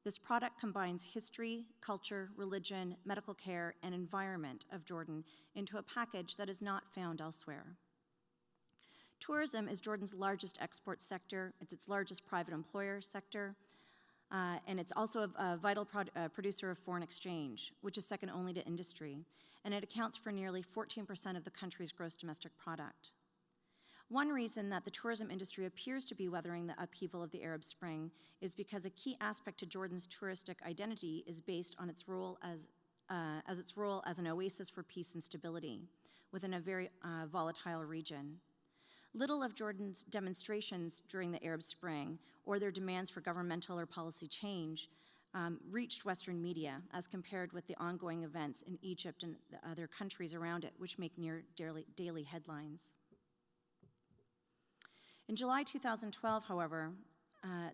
D: This product combines history, culture, religion, medical care, and environment of Jordan into a package that is not found elsewhere. Tourism is Jordan's largest export sector, it's its largest private employer sector, and it's also a vital producer of foreign exchange, which is second only to industry, and it accounts for nearly 14% of the country's gross domestic product. One reason that the tourism industry appears to be weathering the upheaval of the Arab Spring is because a key aspect to Jordan's touristic identity is based on its role as an oasis for peace and stability within a very volatile region. Little of Jordan's demonstrations during the Arab Spring or their demands for governmental or policy change reached Western media as compared with the ongoing events in Egypt and the other countries around it, which make near daily headlines. In July 2012, however,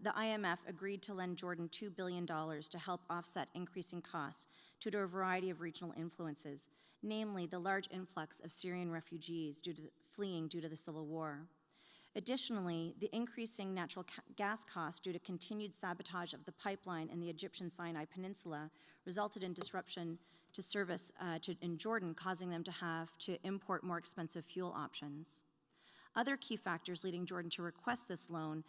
D: the IMF agreed to lend Jordan $2 billion to help offset increasing costs due to a variety of regional influences, namely the large influx of Syrian refugees fleeing due to the civil war. Additionally, the increasing natural gas costs due to continued sabotage of the pipeline in the Egyptian Sinai Peninsula resulted in disruption to service in Jordan, causing them to have to import more expensive fuel options. Other key factors leading Jordan to request this loan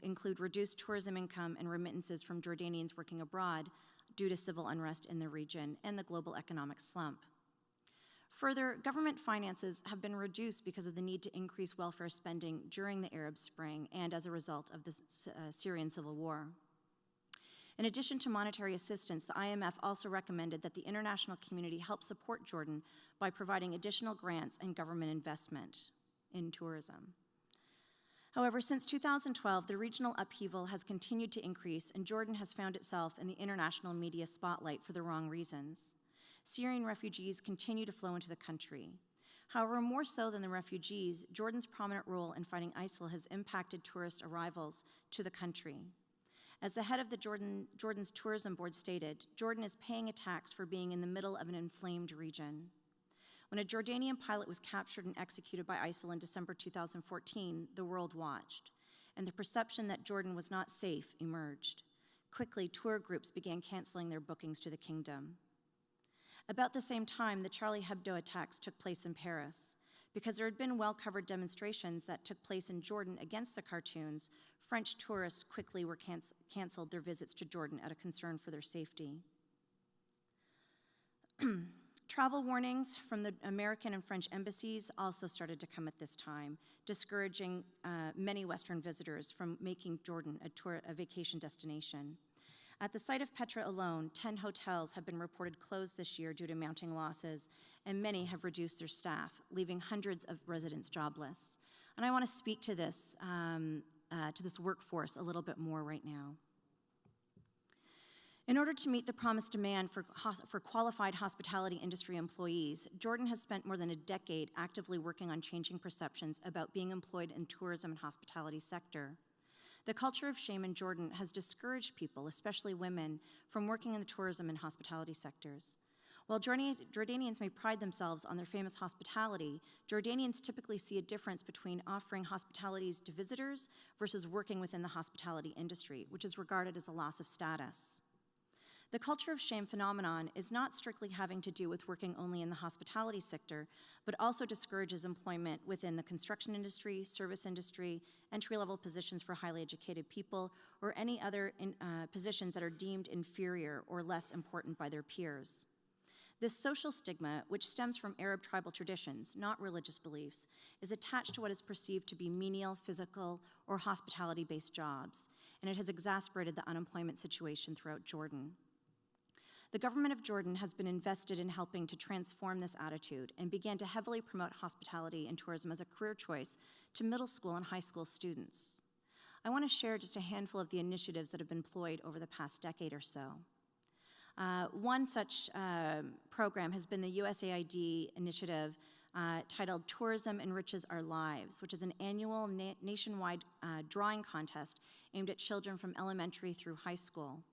D: include reduced tourism income and remittances from Jordanians working abroad due to civil unrest in the region and the global economic slump. Further, government finances have been reduced because of the need to increase welfare spending during the Arab Spring and as a result of the Syrian civil war. In addition to monetary assistance, the IMF also recommended that the international community help support Jordan by providing additional grants and government investment in tourism. However, since 2012, the regional upheaval has continued to increase, and Jordan has found itself in the international media spotlight for the wrong reasons. Syrian refugees continue to flow into the country. However, more so than the refugees, Jordan's prominent role in fighting ISIL has impacted tourist arrivals to the country. As the head of the Jordan's tourism board stated, Jordan is paying a tax for being in the middle of an inflamed region. When a Jordanian pilot was captured and executed by ISIL in December 2014, the world watched, and the perception that Jordan was not safe emerged. Quickly, tour groups began canceling their bookings to the kingdom. About the same time, the Charlie Hebdo attacks took place in Paris. Because there had been well-covered demonstrations that took place in Jordan against the cartoons, French tourists quickly canceled their visits to Jordan out of concern for their safety. Travel warnings from the American and French embassies also started to come at this time, discouraging many Western visitors from making Jordan a vacation destination. At the site of Petra alone, 10 hotels have been reported closed this year due to mounting losses, and many have reduced their staff, leaving hundreds of residents jobless. And I want to speak to this workforce a little bit more right now. In order to meet the promised demand for qualified hospitality industry employees, Jordan has spent more than a decade actively working on changing perceptions about being employed in tourism and hospitality sector. The culture of shame in Jordan has discouraged people, especially women, from working in the tourism and hospitality sectors. While Jordanians may pride themselves on their famous hospitality, Jordanians typically see a difference between offering hospitalities to visitors versus working within the hospitality industry, which is regarded as a loss of status. The culture of shame phenomenon is not strictly having to do with working only in the hospitality sector, but also discourages employment within the construction industry, service industry, entry-level positions for highly educated people, or any other positions that are deemed inferior or less important by their peers. This social stigma, which stems from Arab tribal traditions, not religious beliefs, is attached to what is perceived to be menial, physical, or hospitality-based jobs, and it has exacerbated the unemployment situation throughout Jordan. The government of Jordan has been invested in helping to transform this attitude and began to heavily promote hospitality and tourism as a career choice to middle school and high school students. I want to share just a handful of the initiatives that have been employed over the past decade or so. One such program has been the USAID initiative titled Tourism Enriches Our Lives, which is an annual nationwide drawing contest aimed at children from elementary through high school.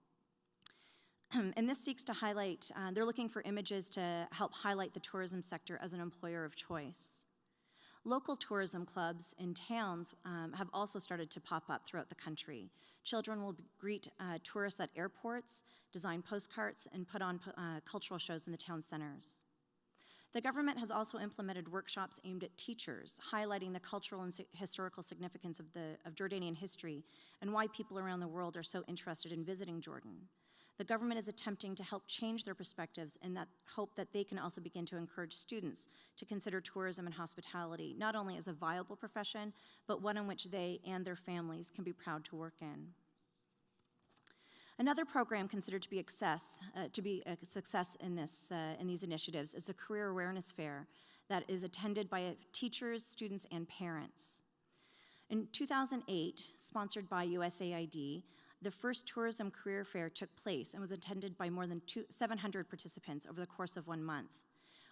D: And this seeks to highlight, they're looking for images to help highlight the tourism sector as an employer of choice. Local tourism clubs in towns have also started to pop up throughout the country. Children will greet tourists at airports, design postcards, and put on cultural shows in the town centers. The government has also implemented workshops aimed at teachers, highlighting the cultural and historical significance of Jordanian history and why people around the world are so interested in visiting Jordan. The government is attempting to help change their perspectives in that hope that they can also begin to encourage students to consider tourism and hospitality not only as a viable profession, but one in which they and their families can be proud to work in. Another program considered to be a success in these initiatives is a career awareness fair that is attended by teachers, students, and parents. In 2008, sponsored by USAID, the first tourism career fair took place and was attended by more than 700 participants over the course of 1 month.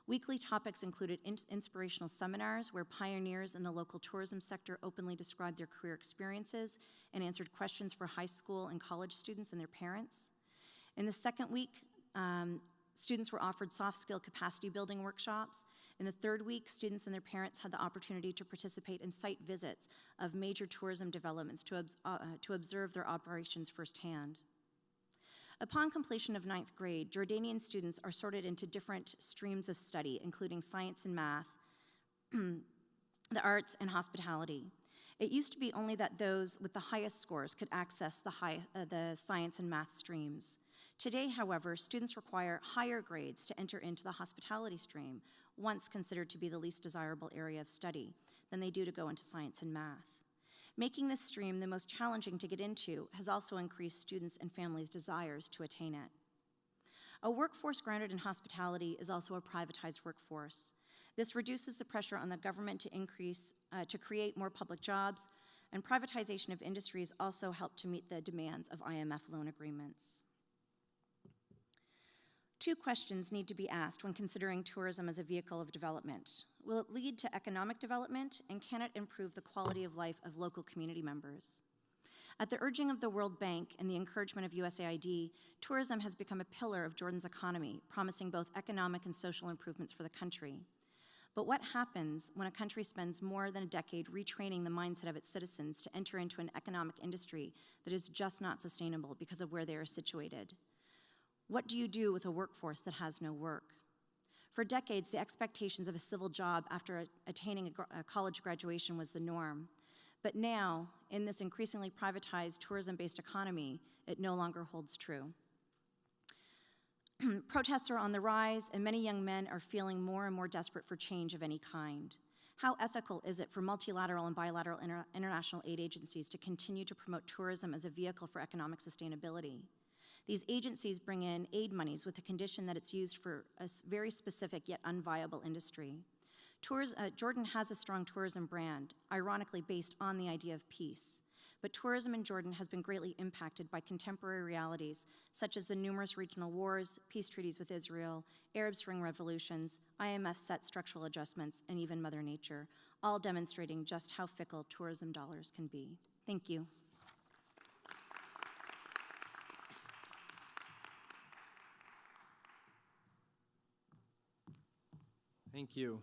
D: Weekly topics included inspirational seminars where pioneers in the local tourism sector openly described their career experiences and answered questions for high school and college students and their parents. In the second week, students were offered soft skill capacity building workshops. In the third week, students and their parents had the opportunity to participate in site visits of major tourism developments to observe their operations firsthand. Upon completion of 9th grade, Jordanian students are sorted into different streams of study, including science and math, the arts, and hospitality. It used to be only that those with the highest scores could access the science and math streams. Today, however, students require higher grades to enter into the hospitality stream, once considered to be the least desirable area of study, than they do to go into science and math. Making this stream the most challenging to get into has also increased students' and families' desires to attain it. A workforce grounded in hospitality is also a privatized workforce. This reduces the pressure on the government to create more public jobs, and privatization of industries also help to meet the demands of IMF loan agreements. Two questions need to be asked when considering tourism as a vehicle of development. Will it lead to economic development, and can it improve the quality of life of local community members? At the urging of the World Bank and the encouragement of USAID, tourism has become a pillar of Jordan's economy, promising both economic and social improvements for the country. But what happens when a country spends more than a decade retraining the mindset of its citizens to enter into an economic industry that is just not sustainable because of where they are situated? What do you do with a workforce that has no work? For decades, the expectations of a civil job after attaining a college graduation was the norm. But now, in this increasingly privatized tourism-based economy, it no longer holds true. Protests are on the rise, and many young men are feeling more and more desperate for change of any kind. How ethical is it for multilateral and bilateral international aid agencies to continue to promote tourism as a vehicle for economic sustainability? These agencies bring in aid monies with the condition that it's used for a very specific yet unviable industry. Jordan has a strong tourism brand, ironically based on the idea of peace. But tourism in Jordan has been greatly impacted by contemporary realities, such as the numerous regional wars, peace treaties with Israel, Arab Spring revolutions, IMF-set structural adjustments, and even Mother Nature, all demonstrating just how fickle tourism dollars can be. Thank you.
A: Thank you.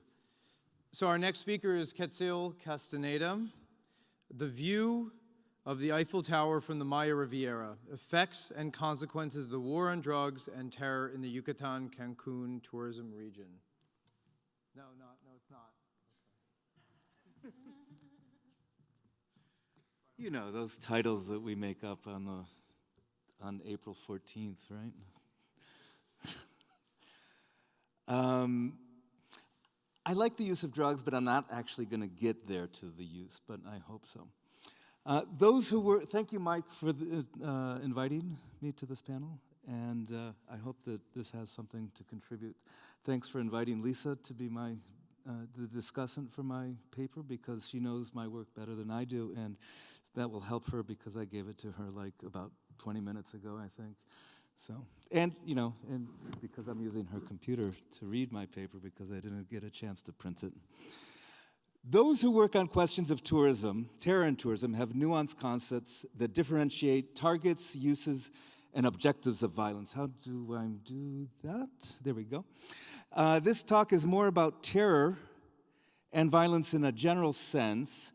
A: So our next speaker is Quetzal Castaneda. The View of the Eiffel Tower from the Maya Riviera, Effects and Consequences of the War on Drugs and Terror in the Yucatan-Cancun Tourism Region. No, it's not.
E: You know, those titles that we make up on April 14th, right? I like the use of drugs, but I'm not actually going to get there to the use, but I hope so. Thank you, Mike, for inviting me to this panel, and I hope that this has something to contribute. Thanks for inviting Lisa to be the discussant for my paper, because she knows my work better than I do, and that will help her because I gave it to her like about 20 minutes ago, I think. So, and because I'm using her computer to read my paper because I didn't get a chance to print it. Those who work on questions of tourism, terror in tourism, have nuanced concepts that differentiate targets, uses, and objectives of violence. How do I do that? There we go. This talk is more about terror and violence in a general sense,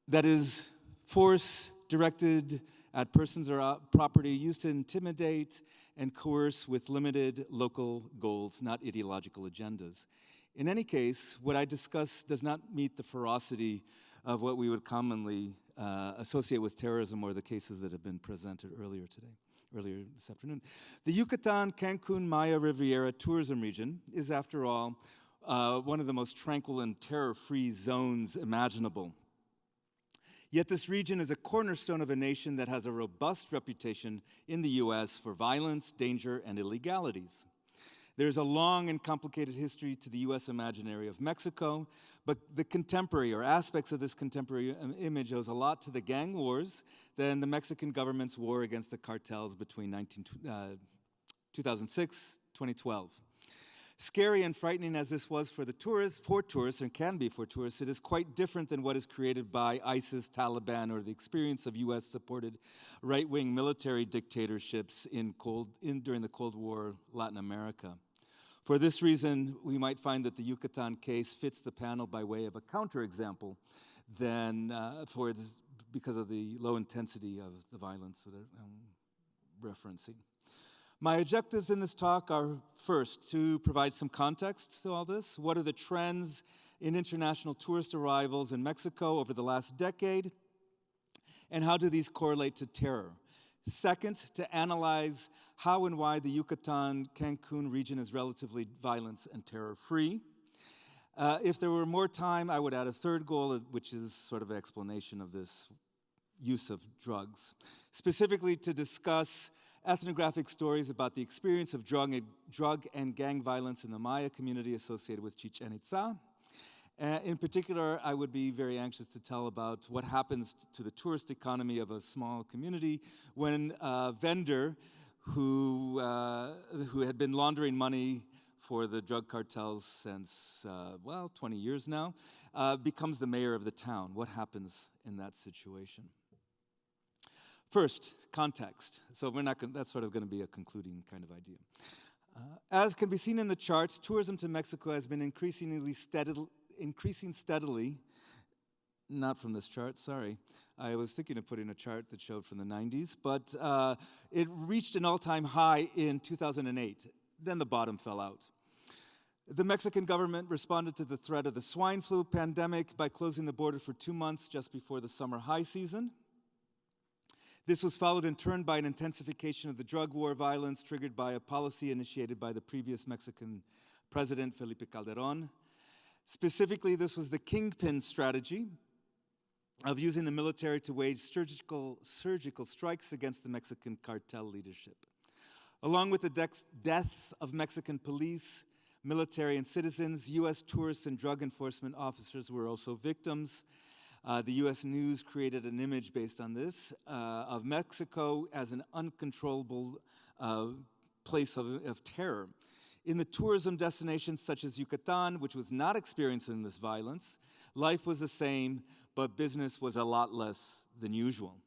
E: that is, force directed at persons or property used to intimidate and coerce with limited local goals, not ideological agendas. In any case, what I discuss does not meet the ferocity of what we would commonly associate with terrorism or the cases that have been presented earlier today, earlier this afternoon. The Yucatan-Cancun Maya Riviera tourism region is, after all, one of the most tranquil and terror-free zones imaginable. Yet this region is a cornerstone of a nation that has a robust reputation in the U.S. for violence, danger, and illegalities. There's a long and complicated history to the U.S. imaginary of Mexico, but the contemporary, or aspects of this contemporary image, owes a lot to the gang wars than the Mexican government's war against the cartels between 2006, 2012. Scary and frightening as this was for tourists, and can be for tourists, it is quite different than what is created by ISIS, Taliban, or the experience of U.S.-supported right-wing military dictatorships during the Cold War Latin America. For this reason, we might find that the Yucatan case fits the panel by way of a counterexample because of the low intensity of the violence that I'm referencing. My objectives in this talk are, first, to provide some context to all this. What are the trends in international tourist arrivals in Mexico over the last decade? And how do these correlate to terror? Second, to analyze how and why the Yucatan-Cancun region is relatively violence and terror-free. If there were more time, I would add a third goal, which is sort of an explanation of this use of drugs. Specifically to discuss ethnographic stories about the experience of drug and gang violence in the Maya community associated with Chichen Itza. In particular, I would be very anxious to tell about what happens to the tourist economy of a small community when a vendor who had been laundering money for the drug cartels since, 20 years now, becomes the mayor of the town. What happens in that situation? First, context. So that's sort of going to be a concluding kind of idea. As can be seen in the charts, tourism to Mexico has been increasing steadily. Not from this chart, sorry. I was thinking of putting a chart that showed from the 90s, but it reached an all-time high in 2008. Then the bottom fell out. The Mexican government responded to the threat of the swine flu pandemic by closing the border for 2 months just before the summer high season. This was followed in turn by an intensification of the drug war violence triggered by a policy initiated by the previous Mexican president, Felipe Calderón. Specifically, this was the kingpin strategy of using the military to wage surgical strikes against the Mexican cartel leadership. Along with the deaths of Mexican police, military, and citizens, U.S. tourists and drug enforcement officers were also victims. The U.S. News created an image based on this of Mexico as an uncontrollable place of terror. In the tourism destinations such as Yucatan, which was not experiencing this violence, life was the same, but business was a lot less than usual.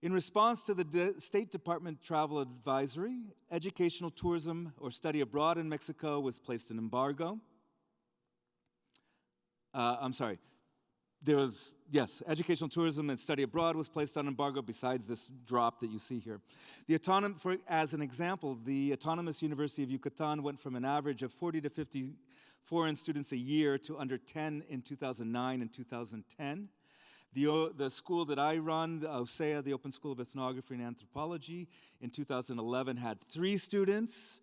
E: In response to the State Department travel advisory, educational tourism or study abroad in Mexico was placed in embargo. Educational tourism and study abroad was placed on embargo besides this drop that you see here. As an example, the Autonomous University of Yucatan went from an average of 40 to 50 foreign students a year to under 10 in 2009 and 2010. The school that I run, the OSEA, the Open School of Ethnography and Anthropology, in 2011 had 3 students.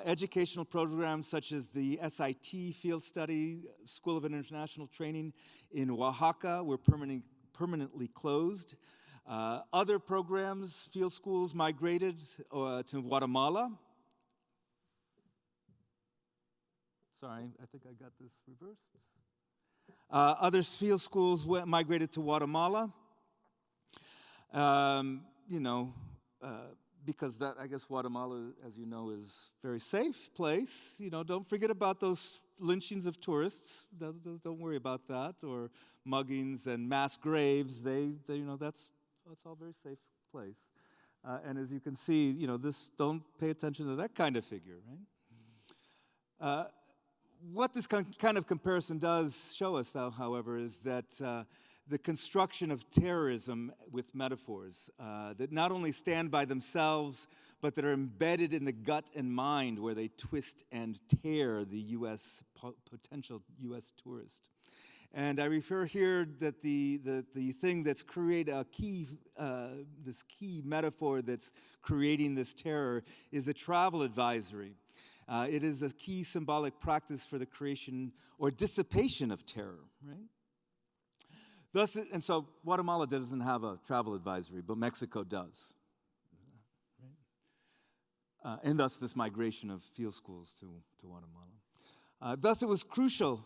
E: Educational programs such as the SIT Field Study School of International Training in Oaxaca were permanently closed. Other programs, field schools, migrated to Guatemala. Sorry, I think I got this reversed. Other field schools migrated to Guatemala. Because I guess Guatemala, as you know, is a very safe place. Don't forget about those lynchings of tourists. Don't worry about that, or muggings and mass graves. That's all very safe place. And as you can see, don't pay attention to that kind of figure, right? What this kind of comparison does show us, though, however, is that the construction of terrorism with metaphors that not only stand by themselves, but that are embedded in the gut and mind where they twist and tear the potential U.S. tourist. And I refer here that the thing that's created this key metaphor that's creating this terror is the travel advisory. It is a key symbolic practice for the creation or dissipation of terror, right? Thus, and so Guatemala doesn't have a travel advisory, but Mexico does. Right? And thus this migration of field schools to Guatemala. Thus it was crucial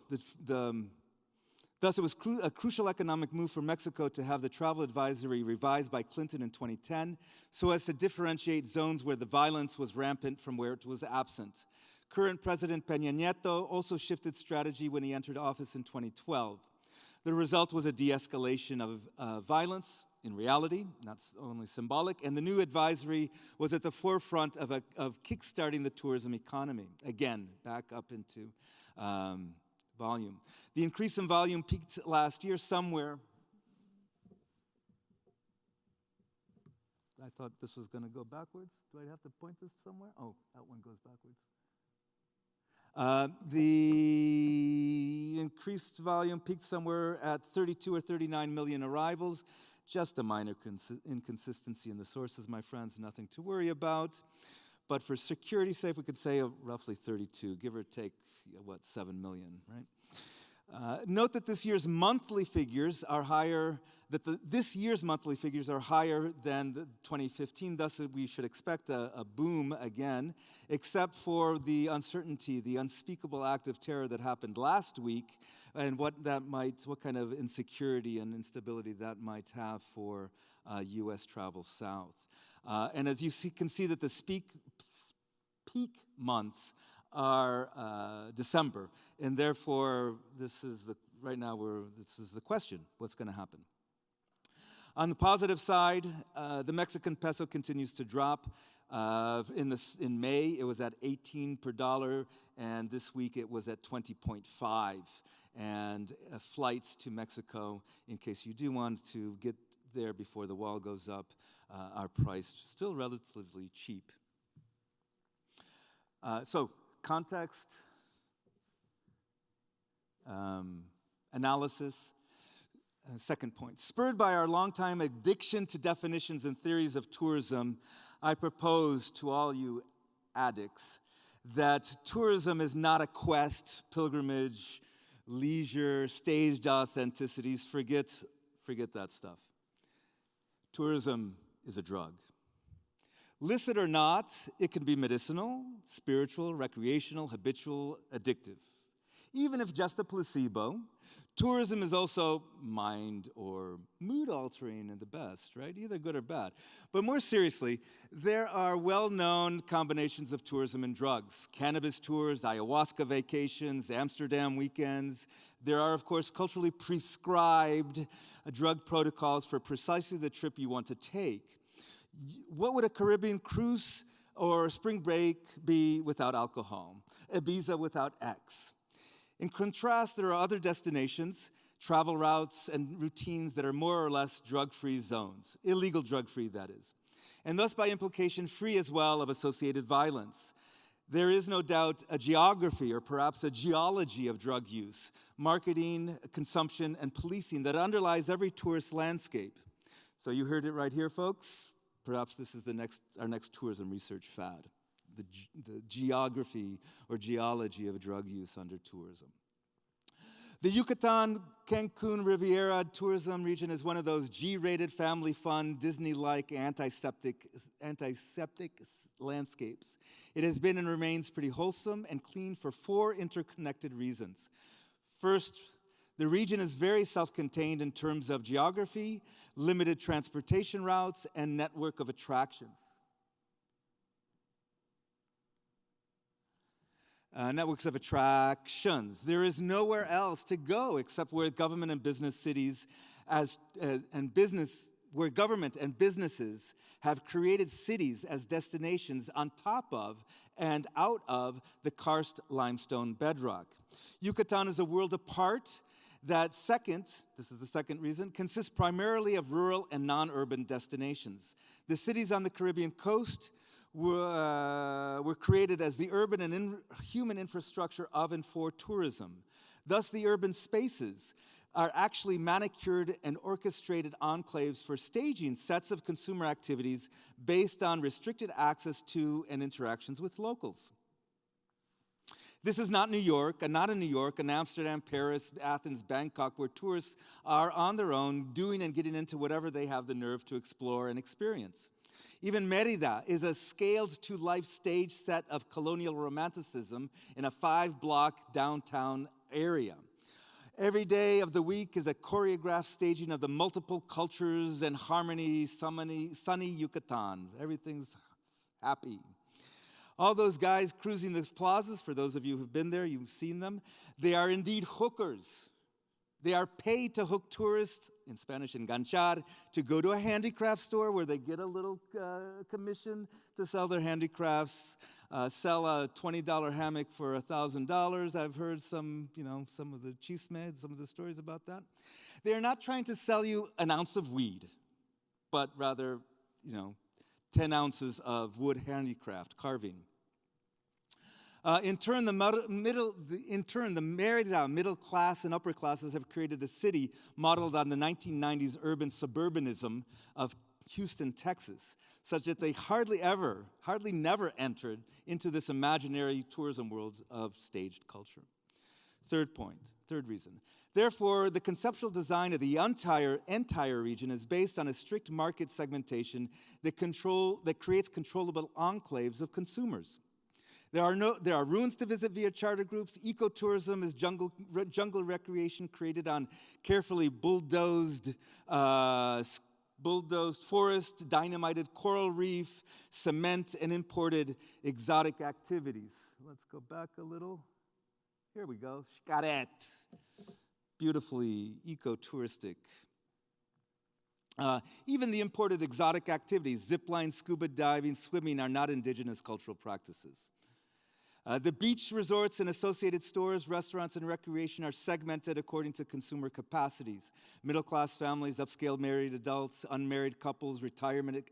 E: a crucial economic move for Mexico to have the travel advisory revised by Clinton in 2010 so as to differentiate zones where the violence was rampant from where it was absent. Current President Peña Nieto also shifted strategy when he entered office in 2012. The result was a de-escalation of violence, in reality, not only symbolic, and the new advisory was at the forefront of kickstarting the tourism economy. Again, back up into volume. The increase in volume peaked last year somewhere. I thought this was going to go backwards. Do I have to point this somewhere? Oh, that one goes backwards. The increased volume peaked somewhere at 32 or 39 million arrivals. Just a minor inconsistency in the sources, my friends, nothing to worry about. But for security's sake, we could say roughly 32, give or take, 7 million, right? Note that this year's monthly figures are higher, this year's monthly figures are higher than 2015, thus we should expect a boom again, except for the uncertainty, the unspeakable act of terror that happened last week, and what kind of insecurity and instability that might have for U.S. travel south. And as you can see that the peak months are December, and therefore this is the question: what's going to happen? On the positive side, the Mexican peso continues to drop. In May, it was at 18 per dollar, and this week it was at 20.5. And flights to Mexico, in case you do want to get there before the wall goes up, are priced still relatively cheap. So, context, analysis. Second point. Spurred by our longtime addiction to definitions and theories of tourism, I propose to all you addicts that tourism is not a quest, pilgrimage, leisure, staged authenticities. Forget that stuff. Tourism is a drug. Licit or not, it can be medicinal, spiritual, recreational, habitual, addictive. Even if just a placebo, tourism is also mind or mood altering at the best, right? Either good or bad. But more seriously, there are well-known combinations of tourism and drugs. Cannabis tours, ayahuasca vacations, Amsterdam weekends. There are, of course, culturally prescribed drug protocols for precisely the trip you want to take. What would a Caribbean cruise or spring break be without alcohol? Ibiza without X? In contrast, there are other destinations, travel routes, and routines that are more or less drug-free zones, illegal drug-free, that is, and thus by implication free as well of associated violence. There is no doubt a geography or perhaps a geology of drug use, marketing, consumption, and policing that underlies every tourist landscape. So you heard it right here, folks. Perhaps this is our next tourism research fad. The geography or geology of drug use under tourism. The Yucatan, Cancun, Riviera tourism region is one of those G-rated, family fun, Disney-like, antiseptic landscapes. It has been and remains pretty wholesome and clean for 4 interconnected reasons. First, the region is very self-contained in terms of geography, limited transportation routes, and network of attractions. Networks of attractions. There is nowhere else to go except where government and business cities where government and businesses have created cities as destinations on top of and out of the karst limestone bedrock. Yucatan is a world apart that this is the second reason, consists primarily of rural and non-urban destinations. The cities on the Caribbean coast were created as the urban and human infrastructure of and for tourism. Thus, the urban spaces are actually manicured and orchestrated enclaves for staging sets of consumer activities based on restricted access to and interactions with locals. This is not New York, and not in New York, and Amsterdam, Paris, Athens, Bangkok, where tourists are on their own doing and getting into whatever they have the nerve to explore and experience. Even Mérida is a scaled-to-life stage set of colonial romanticism in a 5-block downtown area. Every day of the week is a choreographed staging of the multiple cultures and harmony, sunny Yucatan. Everything's happy. All those guys cruising the plazas, for those of you who've been there, you've seen them, they are indeed hookers. They are paid to hook tourists, in Spanish enganchar, to go to a handicraft store where they get a little commission to sell their handicrafts, sell a $20 hammock for $1,000. I've heard some of the chismes, some of the stories about that. They are not trying to sell you an ounce of weed, but rather, 10 ounces of wood handicraft, carving. In turn, the Mérida middle class and upper classes have created a city modeled on the 1990s urban suburbanism of Houston, Texas, such that they hardly never entered into this imaginary tourism world of staged culture. Third reason. Therefore, the conceptual design of the entire region is based on a strict market segmentation that creates controllable enclaves of consumers. There are ruins to visit via charter groups. Ecotourism is jungle recreation created on carefully bulldozed forest, dynamited coral reef, cement, and imported exotic activities. Let's go back a little. Here we go. Xcaret. Beautifully ecotouristic. Even the imported exotic activities, zipline, scuba diving, swimming, are not indigenous cultural practices. The beach resorts and associated stores, restaurants, and recreation are segmented according to consumer capacities. Middle-class families, upscale married adults, unmarried couples, retirement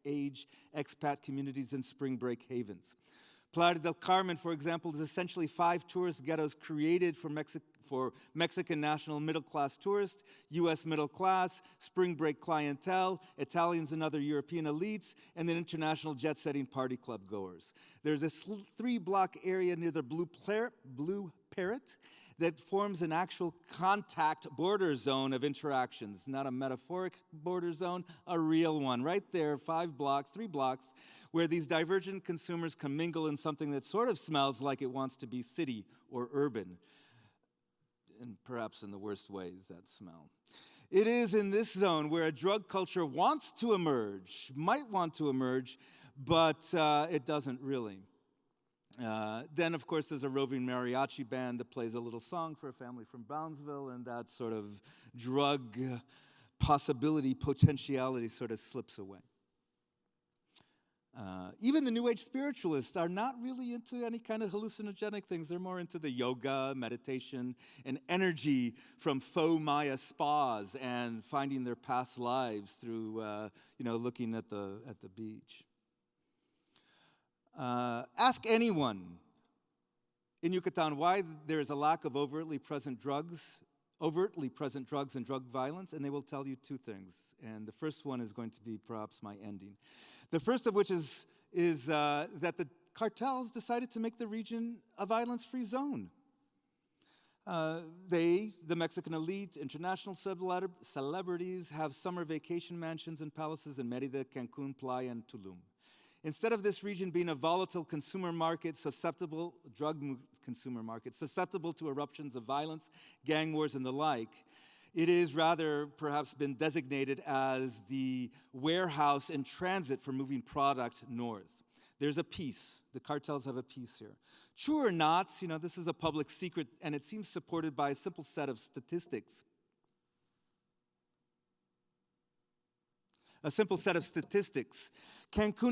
E: age, expat communities, and spring break havens. Playa del Carmen, for example, is essentially 5 tourist ghettos created for Mexican national middle-class tourists, U.S. middle class, spring break clientele, Italians and other European elites, and then international jet-setting party club goers. There's a 3-block area near the Blue Parrot that forms an actual contact border zone of interactions, not a metaphoric border zone, a real one. Right there, 3 blocks, where these divergent consumers can mingle in something that sort of smells like it wants to be city or urban, and perhaps in the worst ways, that smell. It is in this zone where a drug culture might want to emerge, but it doesn't really. Then, of course, there's a roving mariachi band that plays a little song for a family from Brownsville, and that sort of drug potentiality sort of slips away. Even the New Age spiritualists are not really into any kind of hallucinogenic things. They're more into the yoga, meditation, and energy from faux Maya spas and finding their past lives through, looking at the beach. Ask anyone in Yucatan why there is a lack of overtly present drugs and drug violence, and they will tell you 2 things. And the first one is going to be perhaps my ending. The first of which is that the cartels decided to make the region a violence-free zone. The Mexican elite, international celebrities, have summer vacation mansions and palaces in Mérida, Cancun, Playa, and Tulum. Instead of this region being a volatile consumer market, drug consumer market, susceptible to eruptions of violence, gang wars, and the like, it is rather perhaps been designated as the warehouse and transit for moving product north. There's a peace. The cartels have a peace here. True or not, this is a public secret, and it seems supported by a simple set of statistics. Cancun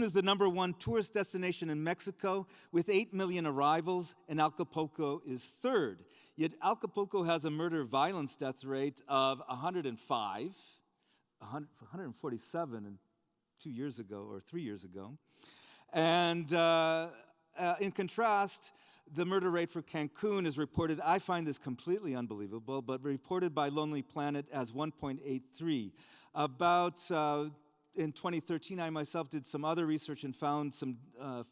E: is the #1 tourist destination in Mexico with 8 million arrivals, and Acapulco is 3rd. Yet Acapulco has a murder violence death rate of 147 2 years ago or 3 years ago. And in contrast, the murder rate for Cancun is reported, I find this completely unbelievable, but reported by Lonely Planet as 1.83. In 2013, I myself did some other research and found some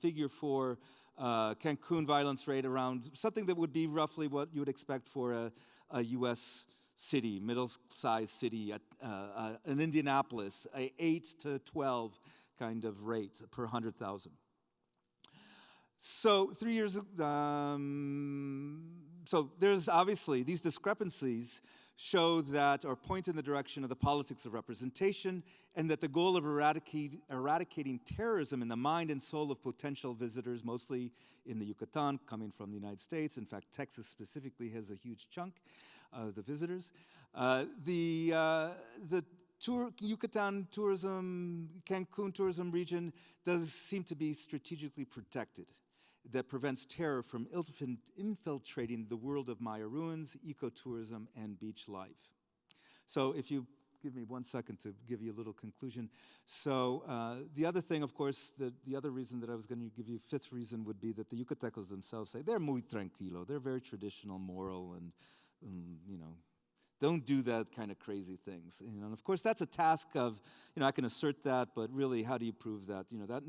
E: figure for Cancun violence rate around something that would be roughly what you would expect for a U.S. city, middle-sized city, an Indianapolis, a 8 to 12 kind of rate per 100,000. So 3 years, so there's obviously, these discrepancies show that, or point in the direction of the politics of representation, and that the goal of eradicating terrorism in the mind and soul of potential visitors, mostly in the Yucatan, coming from the United States. In fact, Texas specifically has a huge chunk of the visitors. Yucatan tourism, Cancun tourism region does seem to be strategically protected. That prevents terror from infiltrating the world of Maya ruins, ecotourism, and beach life. So if you give me 1 second to give you a little conclusion. So the other thing, of course, the other reason that I was going to give you, fifth reason, would be that the Yucatecos themselves say they're muy tranquilo. They're very traditional, moral, and you know, don't do that kind of crazy things. You know, and of course, that's a task of, you know, I can assert that, but really, how do you prove that? You know, that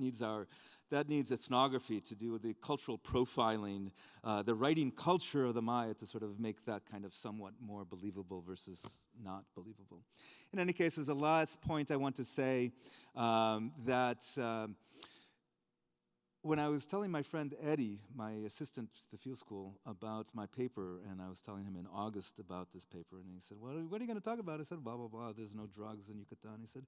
E: needs ethnography to do with the cultural profiling, the writing culture of the Maya to sort of make that kind of somewhat more believable versus not believable. In any case, as a last point, I want to say that when I was telling my friend Eddie, my assistant at the field school, about my paper, and I was telling him in August about this paper, and he said, well, what are you going to talk about? I said, blah, blah, blah, there's no drugs in Yucatan. He said,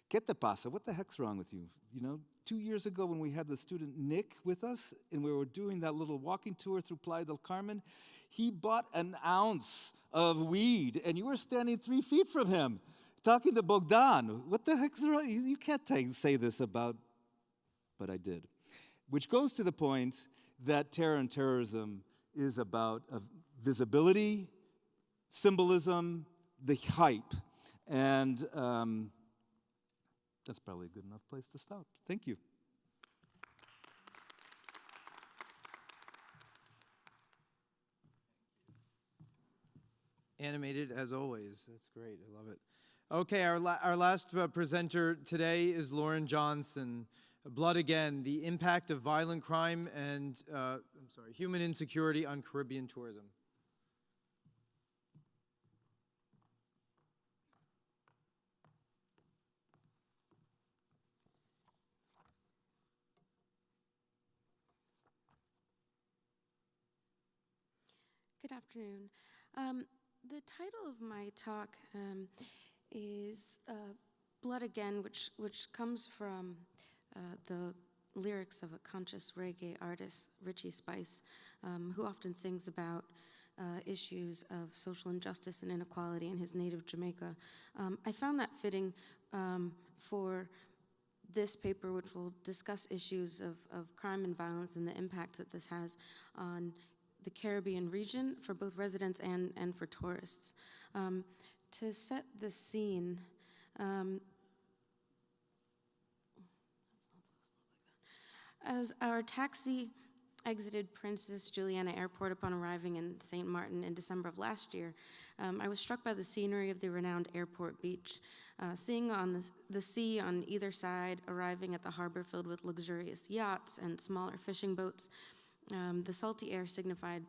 E: ¿Qué te pasa? What the heck's wrong with you? You know, 2 years ago when we had the student Nick with us, and we were doing that little walking tour through Playa del Carmen, he bought an ounce of weed, and you were standing 3 feet from him, talking to Bogdan. What the heck's wrong? You can't say this about, but I did. Which goes to the point that terror and terrorism is about visibility, symbolism, the hype. And that's probably a good enough place to stop. Thank you.
A: Animated as always. That's great. I love it. Okay, our last presenter today is Lauren Johnson. Blood Again, the impact of violent crime and human insecurity on Caribbean tourism.
F: Good afternoon. The title of my talk is Blood Again, which comes from the lyrics of a conscious reggae artist, Richie Spice, who often sings about issues of social injustice and inequality in his native Jamaica. I found that fitting for this paper, which will discuss issues of crime and violence and the impact that this has on the Caribbean region for both residents and for tourists. To set the scene, as our taxi exited Princess Juliana Airport upon arriving in St. Martin in December of last year, I was struck by the scenery of the renowned airport beach. Seeing on the sea on either side, arriving at the harbor filled with luxurious yachts and smaller fishing boats, the salty air signified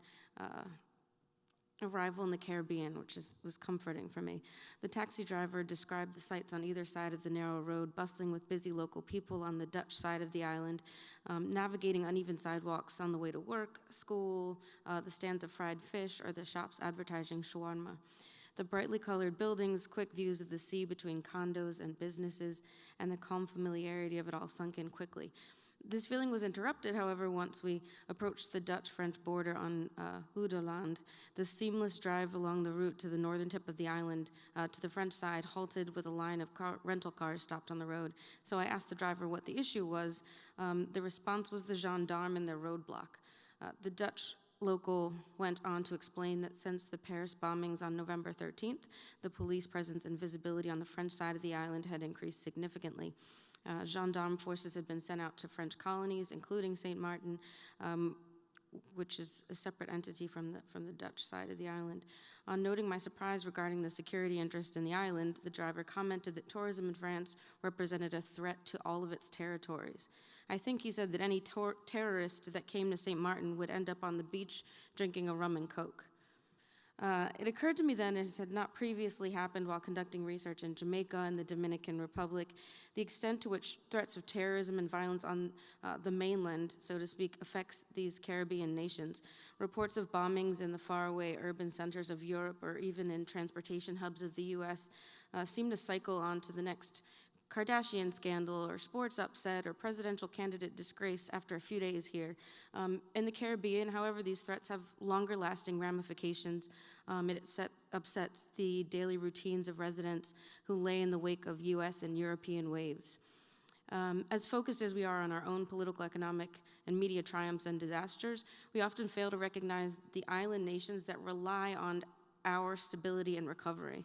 F: arrival in the Caribbean, which was comforting for me. The taxi driver described the sights on either side of the narrow road, bustling with busy local people on the Dutch side of the island, navigating uneven sidewalks on the way to work, school, the stands of fried fish, or the shops advertising shawarma. The brightly colored buildings, quick views of the sea between condos and businesses, and the calm familiarity of it all sunk in quickly. This feeling was interrupted, however, once we approached the Dutch-French border on Houdeland. The seamless drive along the route to the northern tip of the island to the French side halted with a line of rental cars stopped on the road. So I asked the driver what the issue was. The response was the gendarme and their roadblock. The Dutch local went on to explain that since the Paris bombings on November 13th, the police presence and visibility on the French side of the island had increased significantly. Gendarme forces had been sent out to French colonies, including St. Martin, which is a separate entity from the Dutch side of the island. On noting my surprise regarding the security interest in the island, the driver commented that tourism in France represented a threat to all of its territories. I think he said that any terrorist that came to St. Martin would end up on the beach drinking a rum and coke. It occurred to me then, as had not previously happened while conducting research in Jamaica and the Dominican Republic, the extent to which threats of terrorism and violence on the mainland, so to speak, affects these Caribbean nations. Reports of bombings in the faraway urban centers of Europe or even in transportation hubs of the US seem to cycle on to the next Kardashian scandal or sports upset or presidential candidate disgrace after a few days here. In the Caribbean, however, these threats have longer lasting ramifications. It upsets the daily routines of residents who lay in the wake of US and European waves. As focused as we are on our own political, economic, and media triumphs and disasters, we often fail to recognize the island nations that rely on our stability and recovery.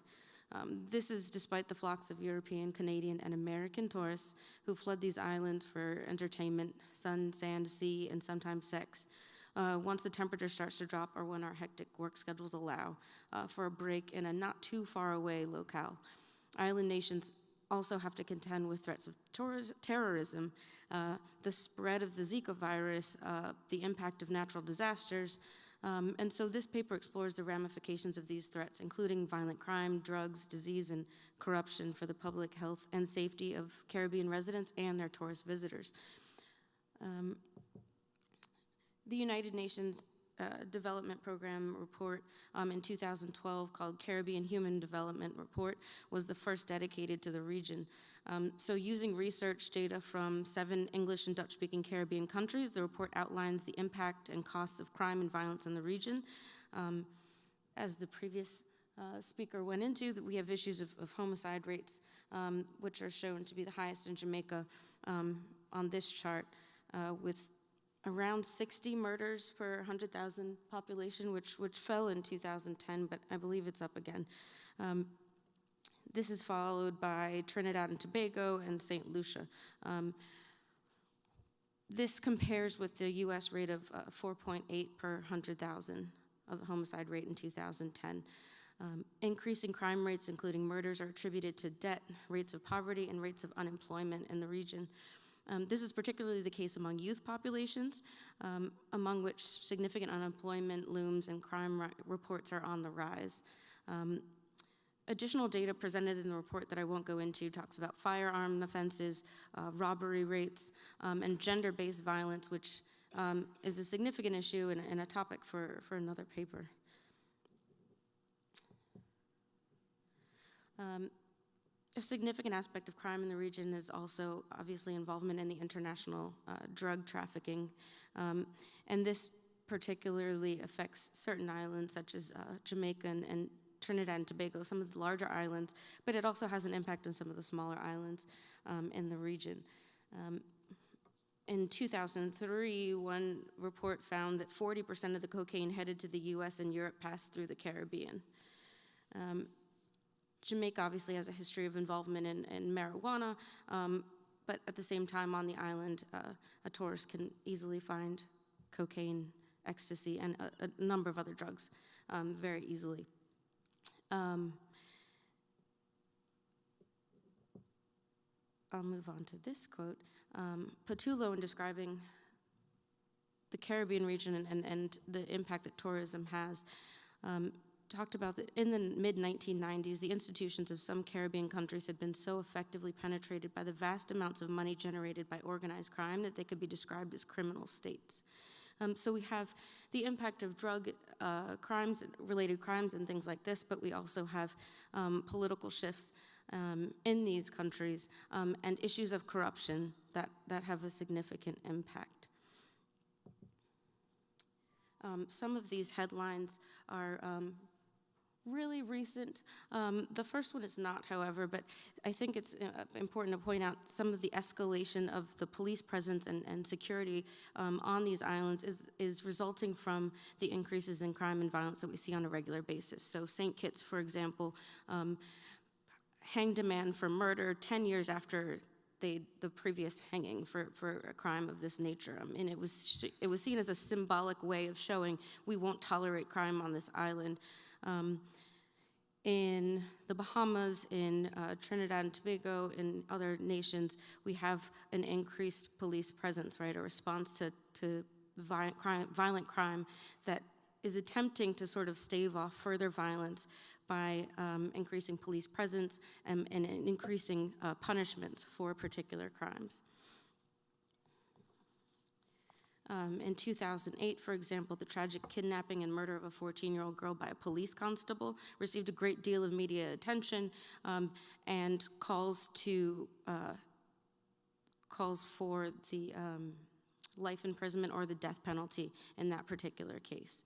F: This is despite the flocks of European, Canadian, and American tourists who flood these islands for entertainment, sun, sand, sea, and sometimes sex. Once the temperature starts to drop or when our hectic work schedules allow for a break in a not too far away locale. Island nations also have to contend with threats of terrorism, the spread of the Zika virus, the impact of natural disasters, and so this paper explores the ramifications of these threats, including violent crime, drugs, disease, and corruption for the public health and safety of Caribbean residents and their tourist visitors. The United Nations Development Program report in 2012 called Caribbean Human Development Report was the first dedicated to the region. So using research data from 7 English and Dutch-speaking Caribbean countries, the report outlines the impact and costs of crime and violence in the region. As the previous speaker went into, that we have issues of homicide rates, which are shown to be the highest in Jamaica on this chart, with around 60 murders per 100,000 population, which fell in 2010, but I believe it's up again. This is followed by Trinidad and Tobago and St. Lucia. This compares with the US rate of 4.8 per 100,000 of the homicide rate in 2010. Increasing crime rates, including murders, are attributed to debt, rates of poverty, and rates of unemployment in the region. This is particularly the case among youth populations, among which significant unemployment looms and crime reports are on the rise. Additional data presented in the report that I won't go into talks about firearm offenses, robbery rates, and gender-based violence, which is a significant issue and a topic for another paper. A significant aspect of crime in the region is also obviously involvement in the international drug trafficking. And this particularly affects certain islands such as Jamaica and Trinidad and Tobago, some of the larger islands, but it also has an impact on some of the smaller islands in the region. In 2003, one report found that 40% of the cocaine headed to the US and Europe passed through the Caribbean. Jamaica obviously has a history of involvement in marijuana, but at the same time on the island, a tourist can easily find cocaine, ecstasy, and a number of other drugs very easily. I'll move on to this quote. Patullo, in describing the Caribbean region and the impact that tourism has, talked about that in the mid-1990s, the institutions of some Caribbean countries had been so effectively penetrated by the vast amounts of money generated by organized crime that they could be described as criminal states. So we have the impact of drug crimes, related crimes and things like this, but we also have political shifts in these countries and issues of corruption that have a significant impact. Some of these headlines are really recent. The first one is not, however, but I think it's important to point out some of the escalation of the police presence and security on these islands is resulting from the increases in crime and violence that we see on a regular basis. So St. Kitts, for example, hanged a man for murder 10 years after the previous hanging for a crime of this nature. And it was seen as a symbolic way of showing we won't tolerate crime on this island. In the Bahamas, in Trinidad and Tobago, in other nations, we have an increased police presence, right? A response to violent crime that is attempting to sort of stave off further violence by increasing police presence and increasing punishments for particular crimes. In 2008, for example, the tragic kidnapping and murder of a 14-year-old girl by a police constable received a great deal of media attention and calls for the life imprisonment or the death penalty in that particular case.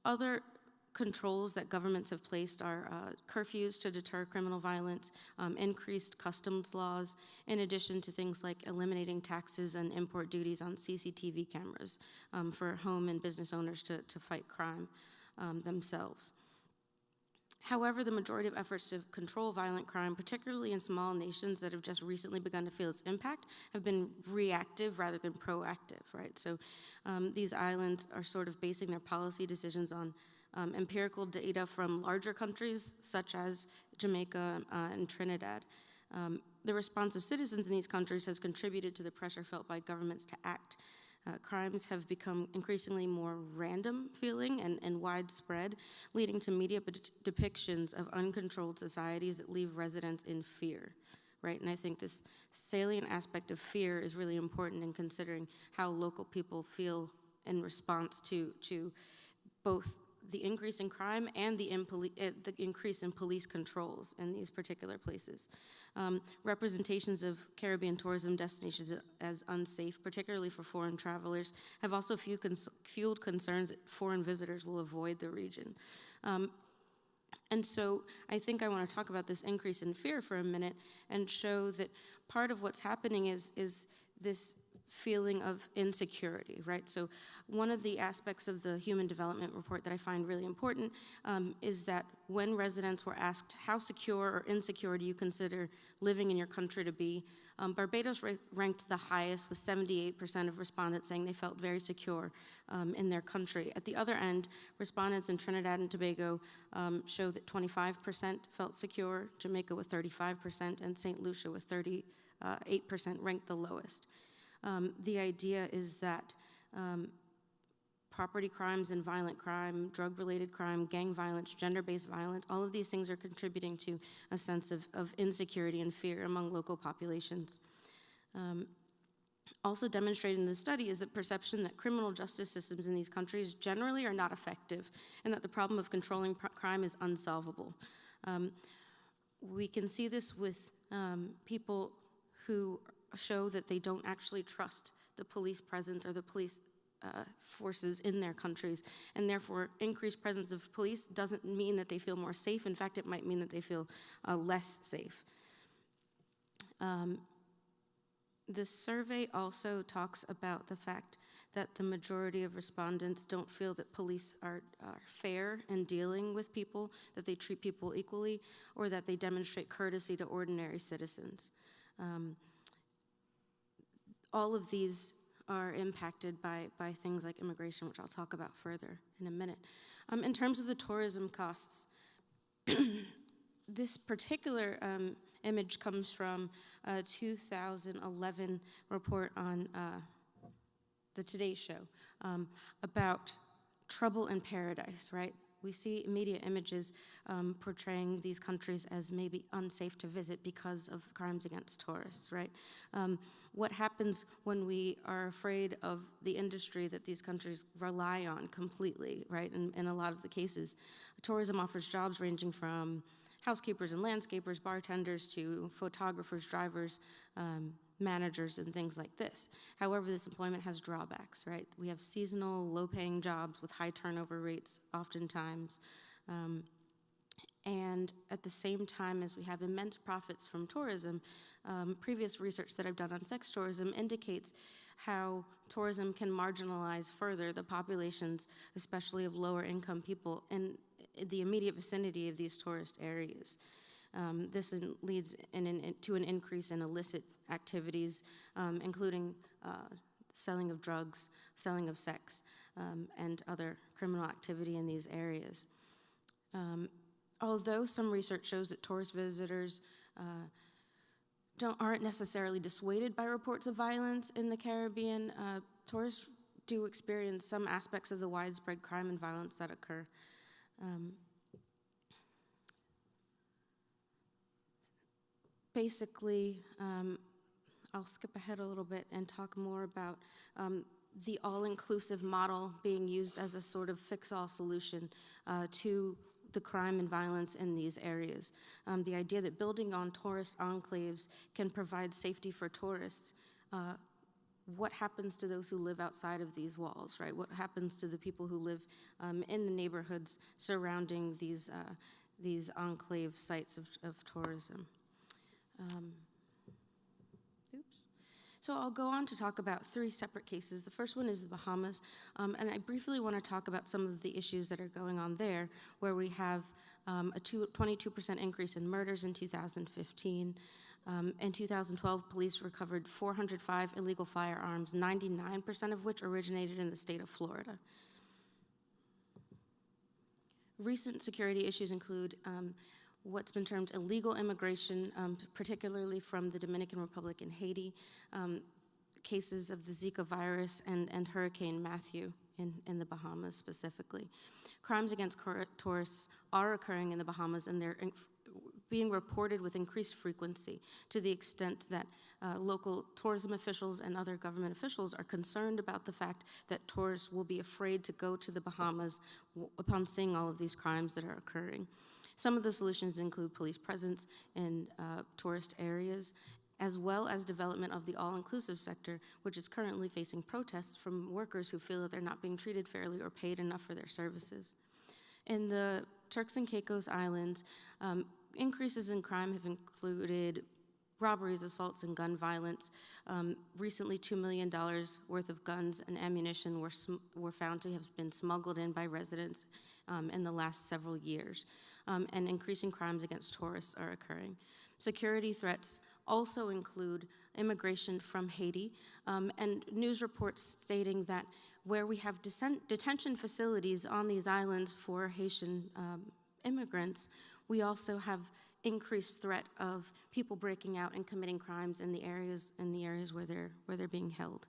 F: Other controls that governments have placed are curfews to deter criminal violence, increased customs laws, in addition to things like eliminating taxes and import duties on CCTV cameras for home and business owners to fight crime themselves. However, the majority of efforts to control violent crime, particularly in small nations that have just recently begun to feel its impact, have been reactive rather than proactive, right? So these islands are sort of basing their policy decisions on empirical data from larger countries such as Jamaica and Trinidad. The response of citizens in these countries has contributed to the pressure felt by governments to act. Crimes have become increasingly more random feeling and widespread, leading to media depictions of uncontrolled societies that leave residents in fear, right? And I think this salient aspect of fear is really important in considering how local people feel in response to both the increase in crime and the increase in police controls in these particular places. Representations of Caribbean tourism destinations as unsafe, particularly for foreign travelers, have also fueled concerns that foreign visitors will avoid the region. And so I think I want to talk about this increase in fear for a minute and show that part of what's happening is this feeling of insecurity, right? So one of the aspects of the Human Development Report that I find really important is that when residents were asked how secure or insecure do you consider living in your country to be, Barbados ranked the highest with 78% of respondents saying they felt very secure in their country. At the other end, respondents in Trinidad and Tobago show that 25% felt secure, Jamaica with 35%, and St. Lucia with 38% ranked the lowest. The idea is that property crimes and violent crime, drug-related crime, gang violence, gender-based violence, all of these things are contributing to a sense of insecurity and fear among local populations. Also demonstrated in the study is the perception that criminal justice systems in these countries generally are not effective and that the problem of controlling crime is unsolvable. We can see this with people who show that they don't actually trust the police presence or the police forces in their countries, and therefore increased presence of police doesn't mean that they feel more safe. In fact, it might mean that they feel less safe. This survey also talks about the fact that the majority of respondents don't feel that police are fair in dealing with people, that they treat people equally, or that they demonstrate courtesy to ordinary citizens. All of these are impacted by things like immigration, which I'll talk about further in a minute. In terms of the tourism costs, this particular image comes from a 2011 report on the Today Show about trouble in paradise, right? We see media images portraying these countries as maybe unsafe to visit because of crimes against tourists, right? What happens when we are afraid of the industry that these countries rely on completely, right? In a lot of the cases, tourism offers jobs ranging from housekeepers and landscapers, bartenders, to photographers, drivers, managers, and things like this. However, this employment has drawbacks, right? We have seasonal, low-paying jobs with high turnover rates oftentimes. And at the same time as we have immense profits from tourism, previous research that I've done on sex tourism indicates how tourism can marginalize further the populations, especially of lower income people in the immediate vicinity of these tourist areas. Leads to an increase in illicit activities, including selling of drugs, selling of sex, and other criminal activity in these areas. Although some research shows that tourist visitors aren't necessarily dissuaded by reports of violence in the Caribbean, tourists do experience some aspects of the widespread crime and violence that occur. Basically, I'll skip ahead a little bit and talk more about the all-inclusive model being used as a sort of fix-all solution to the crime and violence in these areas. The idea that building on tourist enclaves can provide safety for tourists. What happens to those who live outside of these walls, right? What happens to the people who live in the neighborhoods surrounding these enclave sites of tourism? So I'll go on to talk about 3 separate cases. The first one is the Bahamas, and I briefly want to talk about some of the issues that are going on there, where we have a 22% increase in murders in 2015. In 2012, police recovered 405 illegal firearms, 99% of which originated in the state of Florida. Recent security issues include what's been termed illegal immigration, particularly from the Dominican Republic and Haiti, cases of the Zika virus and Hurricane Matthew in the Bahamas specifically. Crimes against tourists are occurring in the Bahamas, and they're being reported with increased frequency to the extent that local tourism officials and other government officials are concerned about the fact that tourists will be afraid to go to the Bahamas upon seeing all of these crimes that are occurring. Some of the solutions include police presence in tourist areas, as well as development of the all-inclusive sector, which is currently facing protests from workers who feel that they're not being treated fairly or paid enough for their services. In the Turks and Caicos Islands, increases in crime have included robberies, assaults, and gun violence. Recently, $2 million worth of guns and ammunition were found to have been smuggled in by residents in the last several years. And increasing crimes against tourists are occurring. Security threats also include immigration from Haiti, and news reports stating that where we have detention facilities on these islands for Haitian immigrants, we also have increased threat of people breaking out and committing crimes in the areas where they're being held.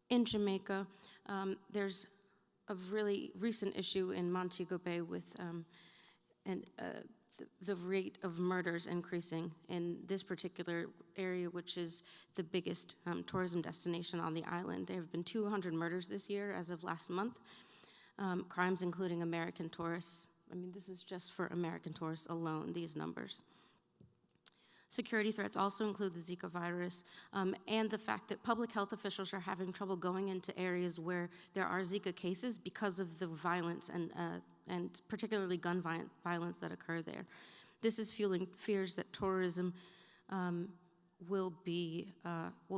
F: In Jamaica, there's a really recent issue in Montego Bay with the rate of murders increasing in this particular area, which is the biggest tourism destination on the island. There have been 200 murders this year as of last month. Crimes including American tourists. I mean, this is just for American tourists alone, these numbers. Security threats also include the Zika virus and the fact that public health officials are having trouble going into areas where there are Zika cases because of the violence and particularly gun violence that occur there. This is fueling fears that tourism will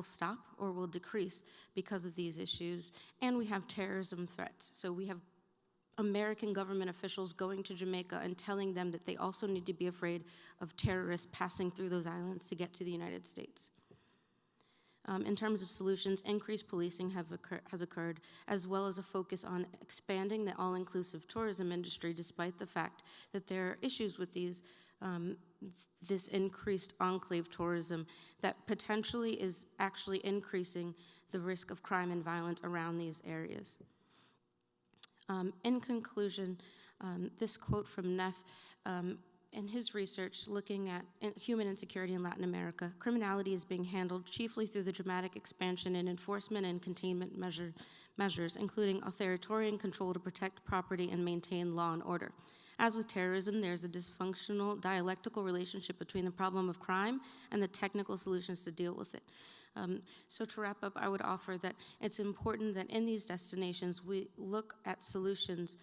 F: stop or will decrease because of these issues. And we have terrorism threats. So we have American government officials going to Jamaica and telling them that they also need to be afraid of terrorists passing through those islands to get to the United States. In terms of solutions, increased policing has occurred, as well as a focus on expanding the all-inclusive tourism industry, despite the fact that there are issues with this increased enclave tourism that potentially is actually increasing the risk of crime and violence around these areas. In conclusion, this quote from Neff, in his research looking at human insecurity in Latin America, criminality is being handled chiefly through the dramatic expansion in enforcement and containment measures, including authoritarian control to protect property and maintain law and order. As with terrorism, there's a dysfunctional dialectical relationship between the problem of crime and the technical solutions to deal with it. So to wrap up, I would offer that it's important that in these destinations we look at solutions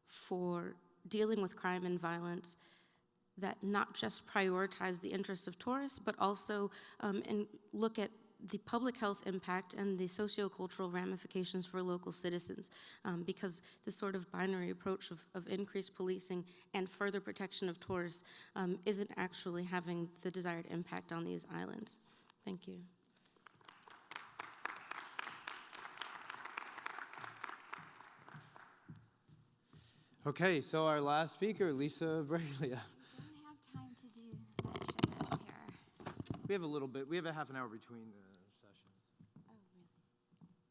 F: for dealing with crime and violence that not just prioritize the interests of tourists, but also and look at the public health impact and the sociocultural ramifications for local citizens, because this sort of binary approach of increased policing and further protection of tourists isn't actually having the desired impact on these islands. Thank you.
A: Okay, so our last speaker, Lisa Braglia.
G: We don't have time to do much of this here.
A: We have a little bit. We have a half an hour between the sessions.
G: Oh, really?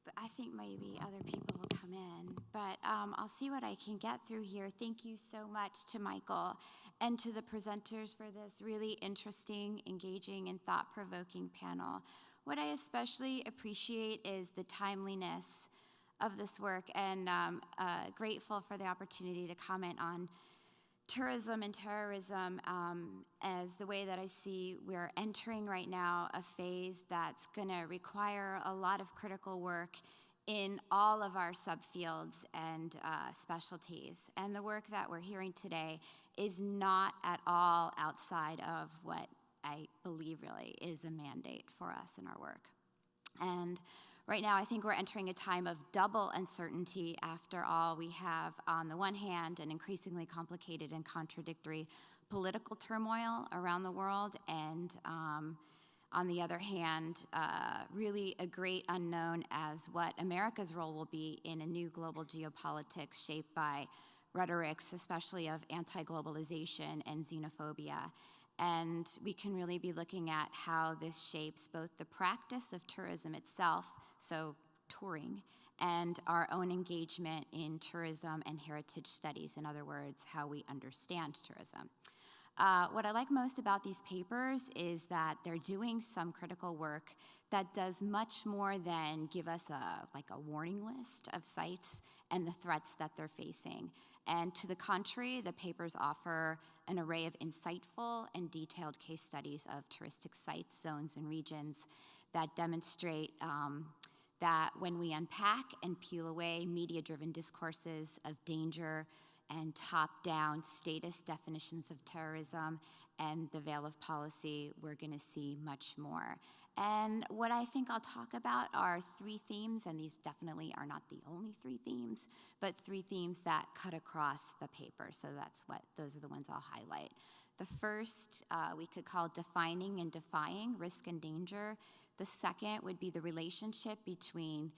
G: But I think maybe other people will come in. But I'll see what I can get through here. Thank you so much to Michael and to the presenters for this really interesting, engaging, and thought-provoking panel. What I especially appreciate is the timeliness of this work, and grateful for the opportunity to comment on tourism and terrorism as the way that I see we're entering right now a phase that's gonna require a lot of critical work in all of our subfields and specialties. And the work that we're hearing today is not at all outside of what I believe really is a mandate for us in our work. And right now, I think we're entering a time of double uncertainty. After all, we have, on the one hand, an increasingly complicated and contradictory political turmoil around the world, and on the other hand, really a great unknown as what America's role will be in a new global geopolitics shaped by rhetorics, especially of anti-globalization and xenophobia. And we can really be looking at how this shapes both the practice of tourism itself, so touring, and our own engagement in tourism and heritage studies, in other words, how we understand tourism. What I like most about these papers is that they're doing some critical work that does much more than give us a warning list of sites and the threats that they're facing. And to the contrary, the papers offer an array of insightful and detailed case studies of touristic sites, zones, and regions that demonstrate that when we unpack and peel away media-driven discourses of danger and top-down status definitions of terrorism and the veil of policy, we're going to see much more. And what I think I'll talk about are three themes, and these definitely are not the only three themes, but three themes that cut across the paper. So those are the ones I'll highlight. The first we could call defining and defying risk and danger. The second would be the relationship between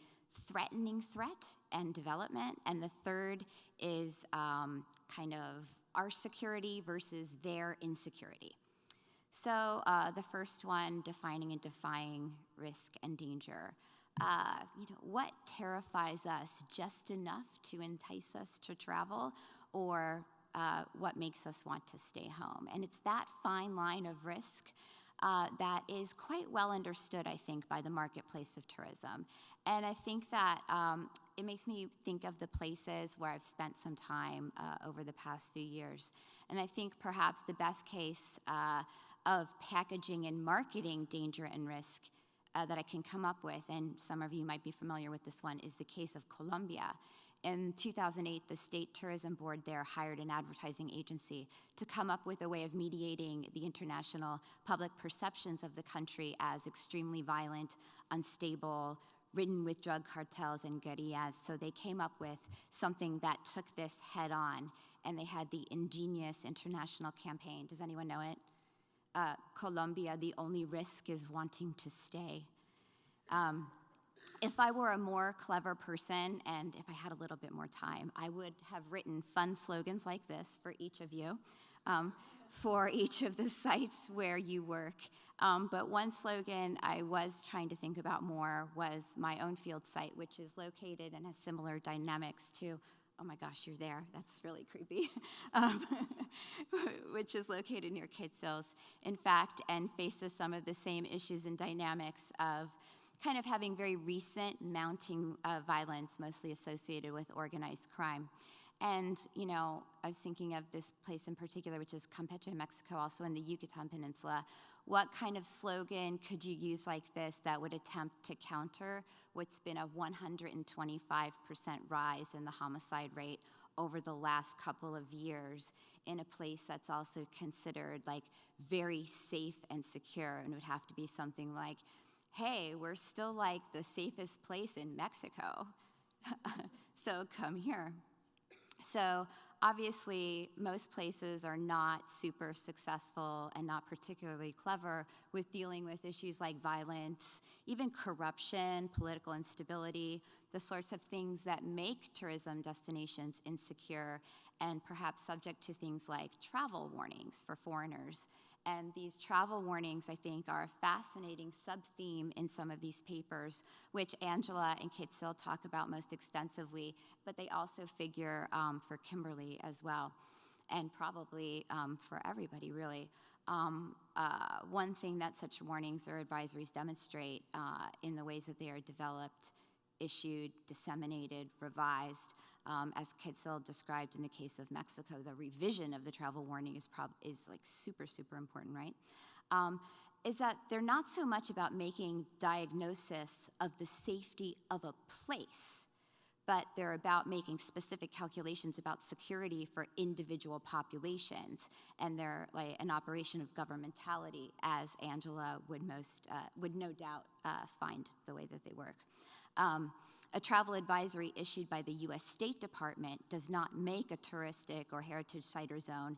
G: threatening threat and development. And the third is kind of our security versus their insecurity. So the first one, defining and defying risk and danger. What terrifies us just enough to entice us to travel, or what makes us want to stay home? And it's that fine line of risk that is quite well understood, I think, by the marketplace of tourism. And I think that it makes me think of the places where I've spent some time over the past few years. And I think perhaps the best case of packaging and marketing danger and risk that I can come up with, and some of you might be familiar with this one, is the case of Colombia. In 2008, the State Tourism Board there hired an advertising agency to come up with a way of mediating the international public perceptions of the country as extremely violent, unstable, ridden with drug cartels and guerrillas. So they came up with something that took this head on, and they had the ingenious international campaign. Does anyone know it? Colombia, the only risk is wanting to stay. If I were a more clever person and if I had a little bit more time, I would have written fun slogans like this for each of you, for each of the sites where you work. But one slogan I was trying to think about more was my own field site, which is located and has similar dynamics to, oh my gosh, you're there, that's really creepy, which is located near Quetzal, in fact, and faces some of the same issues and dynamics of kind of having very recent mounting violence, mostly associated with organized crime. And, I was thinking of this place in particular, which is Campeche, Mexico, also in the Yucatan Peninsula. What kind of slogan could you use like this that would attempt to counter what's been a 125% rise in the homicide rate over the last couple of years in a place that's also considered like very safe and secure? And it would have to be something like, hey, we're still like the safest place in Mexico, so come here. So obviously, most places are not super successful and not particularly clever with dealing with issues like violence, even corruption, political instability, the sorts of things that make tourism destinations insecure and perhaps subject to things like travel warnings for foreigners. And these travel warnings, I think, are a fascinating sub-theme in some of these papers, which Angela and Quetzal talk about most extensively, but they also figure for Kimberly as well, and probably for everybody, really. One thing that such warnings or advisories demonstrate in the ways that they are developed, issued, disseminated, revised, as Quetzal described in the case of Mexico, the revision of the travel warning is like super, super important, right? Is that they're not so much about making diagnosis of the safety of a place, but they're about making specific calculations about security for individual populations, and they're like an operation of governmentality, as Angela would no doubt find the way that they work. A travel advisory issued by the U.S. State Department does not make a touristic or heritage site or zone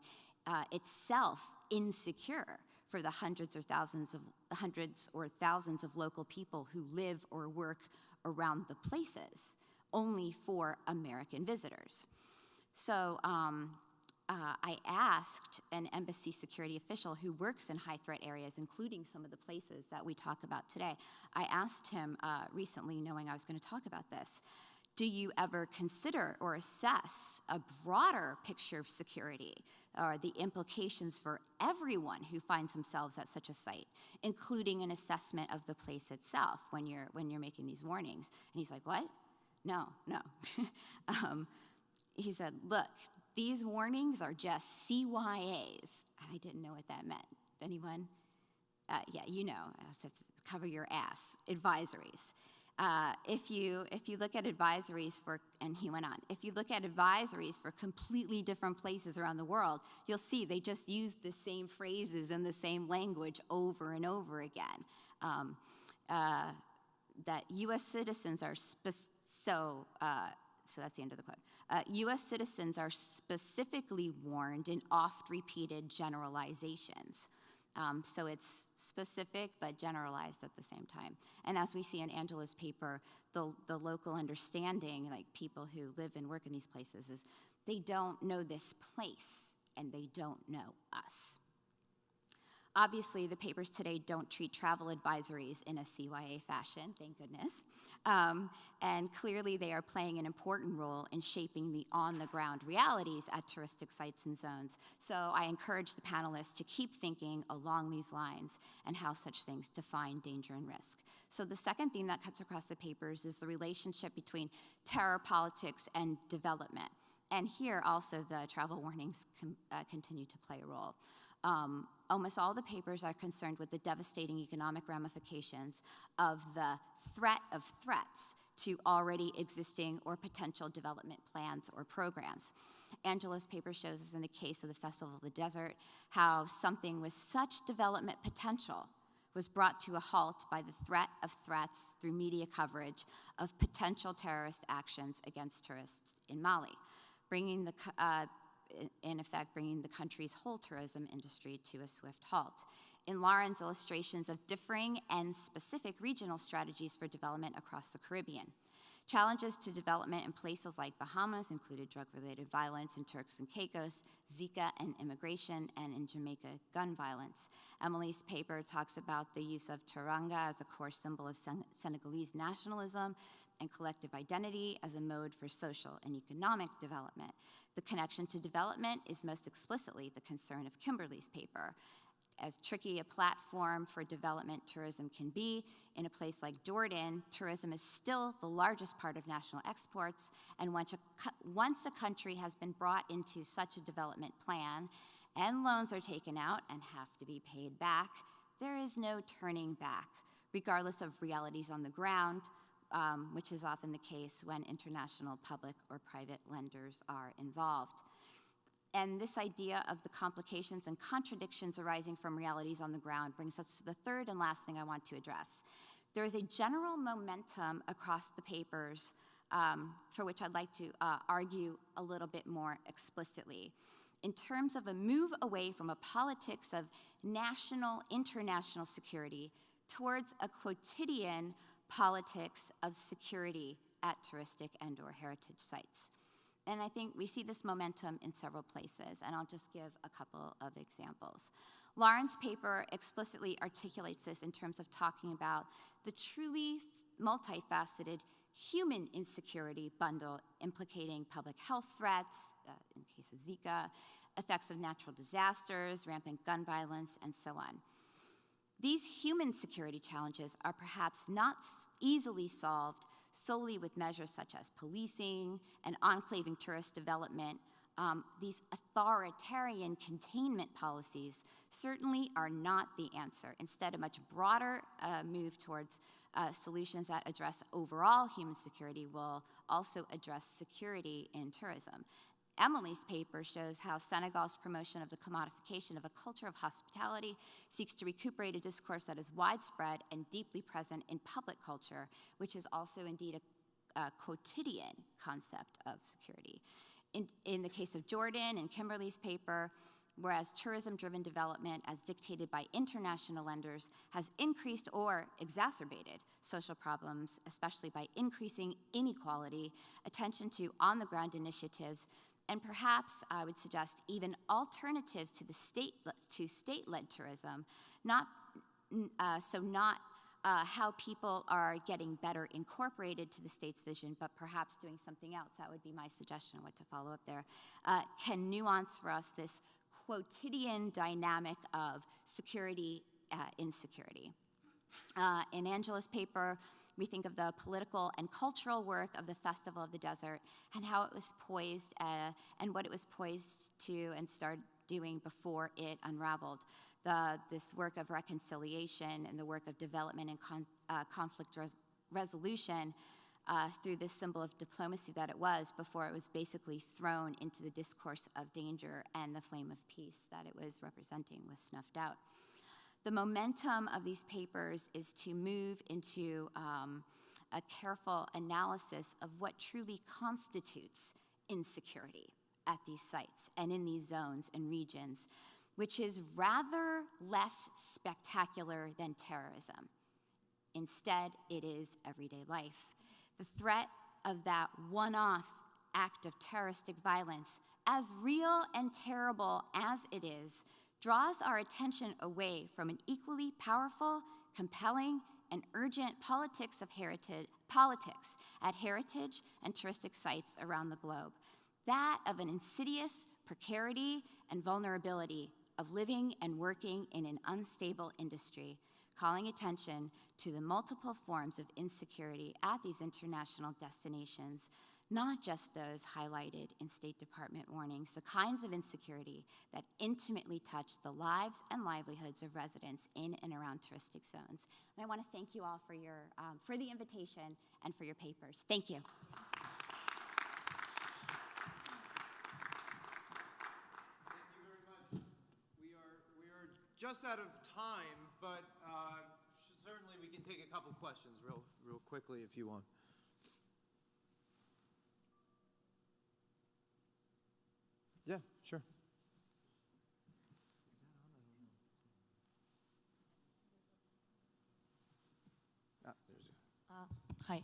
G: itself insecure for the hundreds or thousands of local people who live or work around the places, only for American visitors. So I asked an embassy security official who works in high threat areas, including some of the places that we talk about today. I asked him recently, knowing I was going to talk about this, do you ever consider or assess a broader picture of security or the implications for everyone who finds themselves at such a site, including an assessment of the place itself when you're making these warnings? And he's like, what? No. He said, look, these warnings are just CYAs. And I didn't know what that meant. Anyone? Yeah, you know, cover your ass, advisories. If you look at advisories for, and he went on, if you look at advisories for completely different places around the world, you'll see they just use the same phrases and the same language over and over again. That U.S. citizens are, so that's the end of the quote. U.S. citizens are specifically warned in oft-repeated generalizations. So it's specific but generalized at the same time. And as we see in Angela's paper, the local understanding, like people who live and work in these places, is they don't know this place and they don't know us. Obviously, the papers today don't treat travel advisories in a CYA fashion, thank goodness. And clearly, they are playing an important role in shaping the on-the-ground realities at touristic sites and zones. So I encourage the panelists to keep thinking along these lines and how such things define danger and risk. So the second theme that cuts across the papers is the relationship between terror politics and development. And here also the travel warnings continue to play a role. Almost all the papers are concerned with the devastating economic ramifications of the threat of threats to already existing or potential development plans or programs. Angela's paper shows us in the case of the Festival of the Desert how something with such development potential was brought to a halt by the threat of threats through media coverage of potential terrorist actions against tourists in Mali, bringing the in effect, bringing the country's whole tourism industry to a swift halt. In Lauren's illustrations of differing and specific regional strategies for development across the Caribbean. Challenges to development in places like Bahamas included drug-related violence in Turks and Caicos, Zika and immigration, and in Jamaica, gun violence. Emily's paper talks about the use of Taronga as a core symbol of Senegalese nationalism and collective identity as a mode for social and economic development. The connection to development is most explicitly the concern of Kimberly's paper. As tricky a platform for development tourism can be, in a place like Jordan, tourism is still the largest part of national exports, and once a country has been brought into such a development plan, and loans are taken out and have to be paid back, there is no turning back, regardless of realities on the ground, which is often the case when international public or private lenders are involved. And this idea of the complications and contradictions arising from realities on the ground brings us to the third and last thing I want to address. there is a general momentum across the papers for which I'd like to argue a little bit more explicitly, in terms of a move away from a politics of national, international security towards a quotidian politics of security at touristic and/or heritage sites. And I think we see this momentum in several places, and I'll just give a couple of examples. Lauren's paper explicitly articulates this in terms of talking about the truly multifaceted human insecurity bundle implicating public health threats, in the case of Zika, effects of natural disasters, rampant gun violence, and so on. These human security challenges are perhaps not easily solved solely with measures such as policing and enclaving tourist development. These authoritarian containment policies certainly are not the answer. Instead, a much broader move towards solutions that address overall human security will also address security in tourism. Emily's paper shows how Senegal's promotion of the commodification of a culture of hospitality seeks to recuperate a discourse that is widespread and deeply present in public culture, which is also indeed a quotidian concept of security. In the case of Jordan and Kimberly's paper, whereas tourism-driven development as dictated by international lenders has increased or exacerbated social problems, especially by increasing inequality, attention to on-the-ground initiatives, and perhaps I would suggest even alternatives to the state-led tourism, not how people are getting better incorporated to the state's vision, but perhaps doing something else. That would be my suggestion on what to follow up there. Can nuance for us this quotidian dynamic of security, insecurity. In Angela's paper, we think of the political and cultural work of the Festival of the Desert and how it was poised and what it was poised to and started doing before it unraveled. This work of reconciliation and the work of development and conflict resolution through this symbol of diplomacy that it was before it was basically thrown into the discourse of danger, and the flame of peace that it was representing was snuffed out. The momentum of these papers is to move into a careful analysis of what truly constitutes insecurity at these sites and in these zones and regions, which is rather less spectacular than terrorism. Instead, it is everyday life. The threat of that one-off act of terroristic violence, as real and terrible as it is, draws our attention away from an equally powerful, compelling, and urgent politics at heritage and touristic sites around the globe. That of an insidious precarity and vulnerability of living and working in an unstable industry, calling attention to the multiple forms of insecurity at these international destinations, not just those highlighted in State Department warnings, the kinds of insecurity that intimately touch the lives and livelihoods of residents in and around touristic zones. And I want to thank you all for the invitation and for your papers. Thank you.
A: Just out of time, but certainly we can take a couple questions real quickly if you want. Yeah, sure.
H: Hi,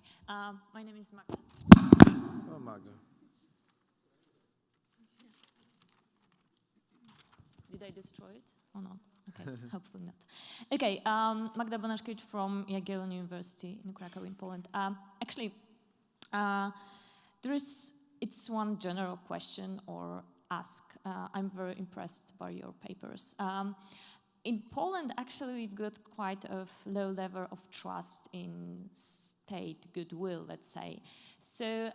H: my name is Magda.
A: Oh, Magda.
H: Did I destroy it or not? Okay, hopefully not. Okay, Magda Banaszkiewicz from Jagiellon University in Krakow in Poland. Actually, it's one general question or ask. I'm very impressed by your papers. In Poland, actually, we've got quite a low level of trust in state goodwill, let's say. So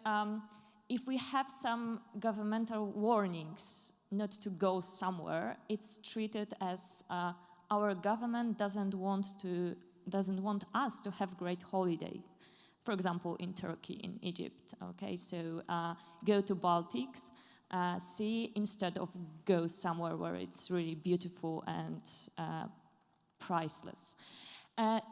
H: if we have some governmental warnings not to go somewhere, it's treated as our government doesn't want us to have great holiday. For example, in Turkey, in Egypt. Okay, so go to Baltics, sea instead of go somewhere where it's really beautiful and priceless.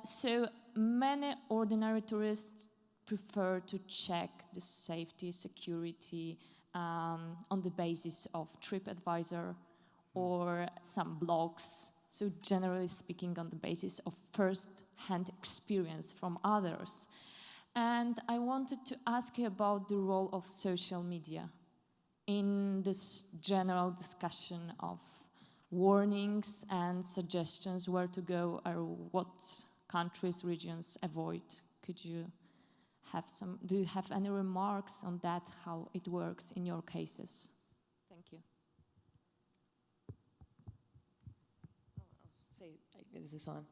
H: So many ordinary tourists prefer to check the safety, security on the basis of TripAdvisor or some blogs. So generally speaking, on the basis of first-hand experience from others. And I wanted to ask you about the role of social media in this general discussion of warnings and suggestions where to go or what countries, regions avoid. Could you have some, do you have any remarks on that, how it works in your cases? Thank you.
I: I'll say, is this on?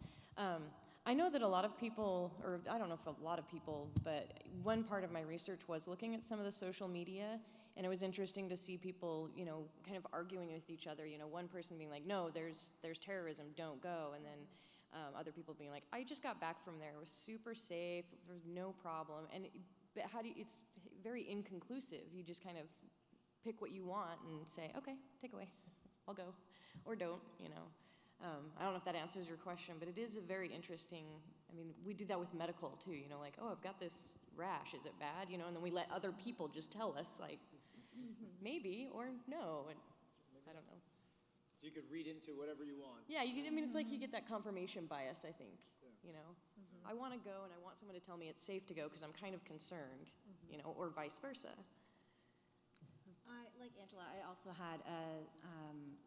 I: I know that a lot of people, or I don't know if a lot of people, but one part of my research was looking at some of the social media, and it was interesting to see people, you know, kind of arguing with each other. You know, one person being like, no, there's terrorism, don't go, and then other people being like, I just got back from there, it was super safe, there was no problem. And but how do you, it's very inconclusive. You just kind of pick what you want and say, okay, take away, I'll go, or don't, you know. I don't know if that answers your question, but it is a very interesting, I mean, we do that with medical too, you know, like, oh, I've got this rash, is it bad? You know, and then we let other people just tell us, like, maybe or no, and I don't know.
A: So you could read into whatever you want.
I: Yeah, you can, I mean, it's like you get that confirmation bias, I think, you know. I want to go and I want someone to tell me it's safe to go because I'm kind of concerned, you know, or vice versa.
D: Like Angela, I also had a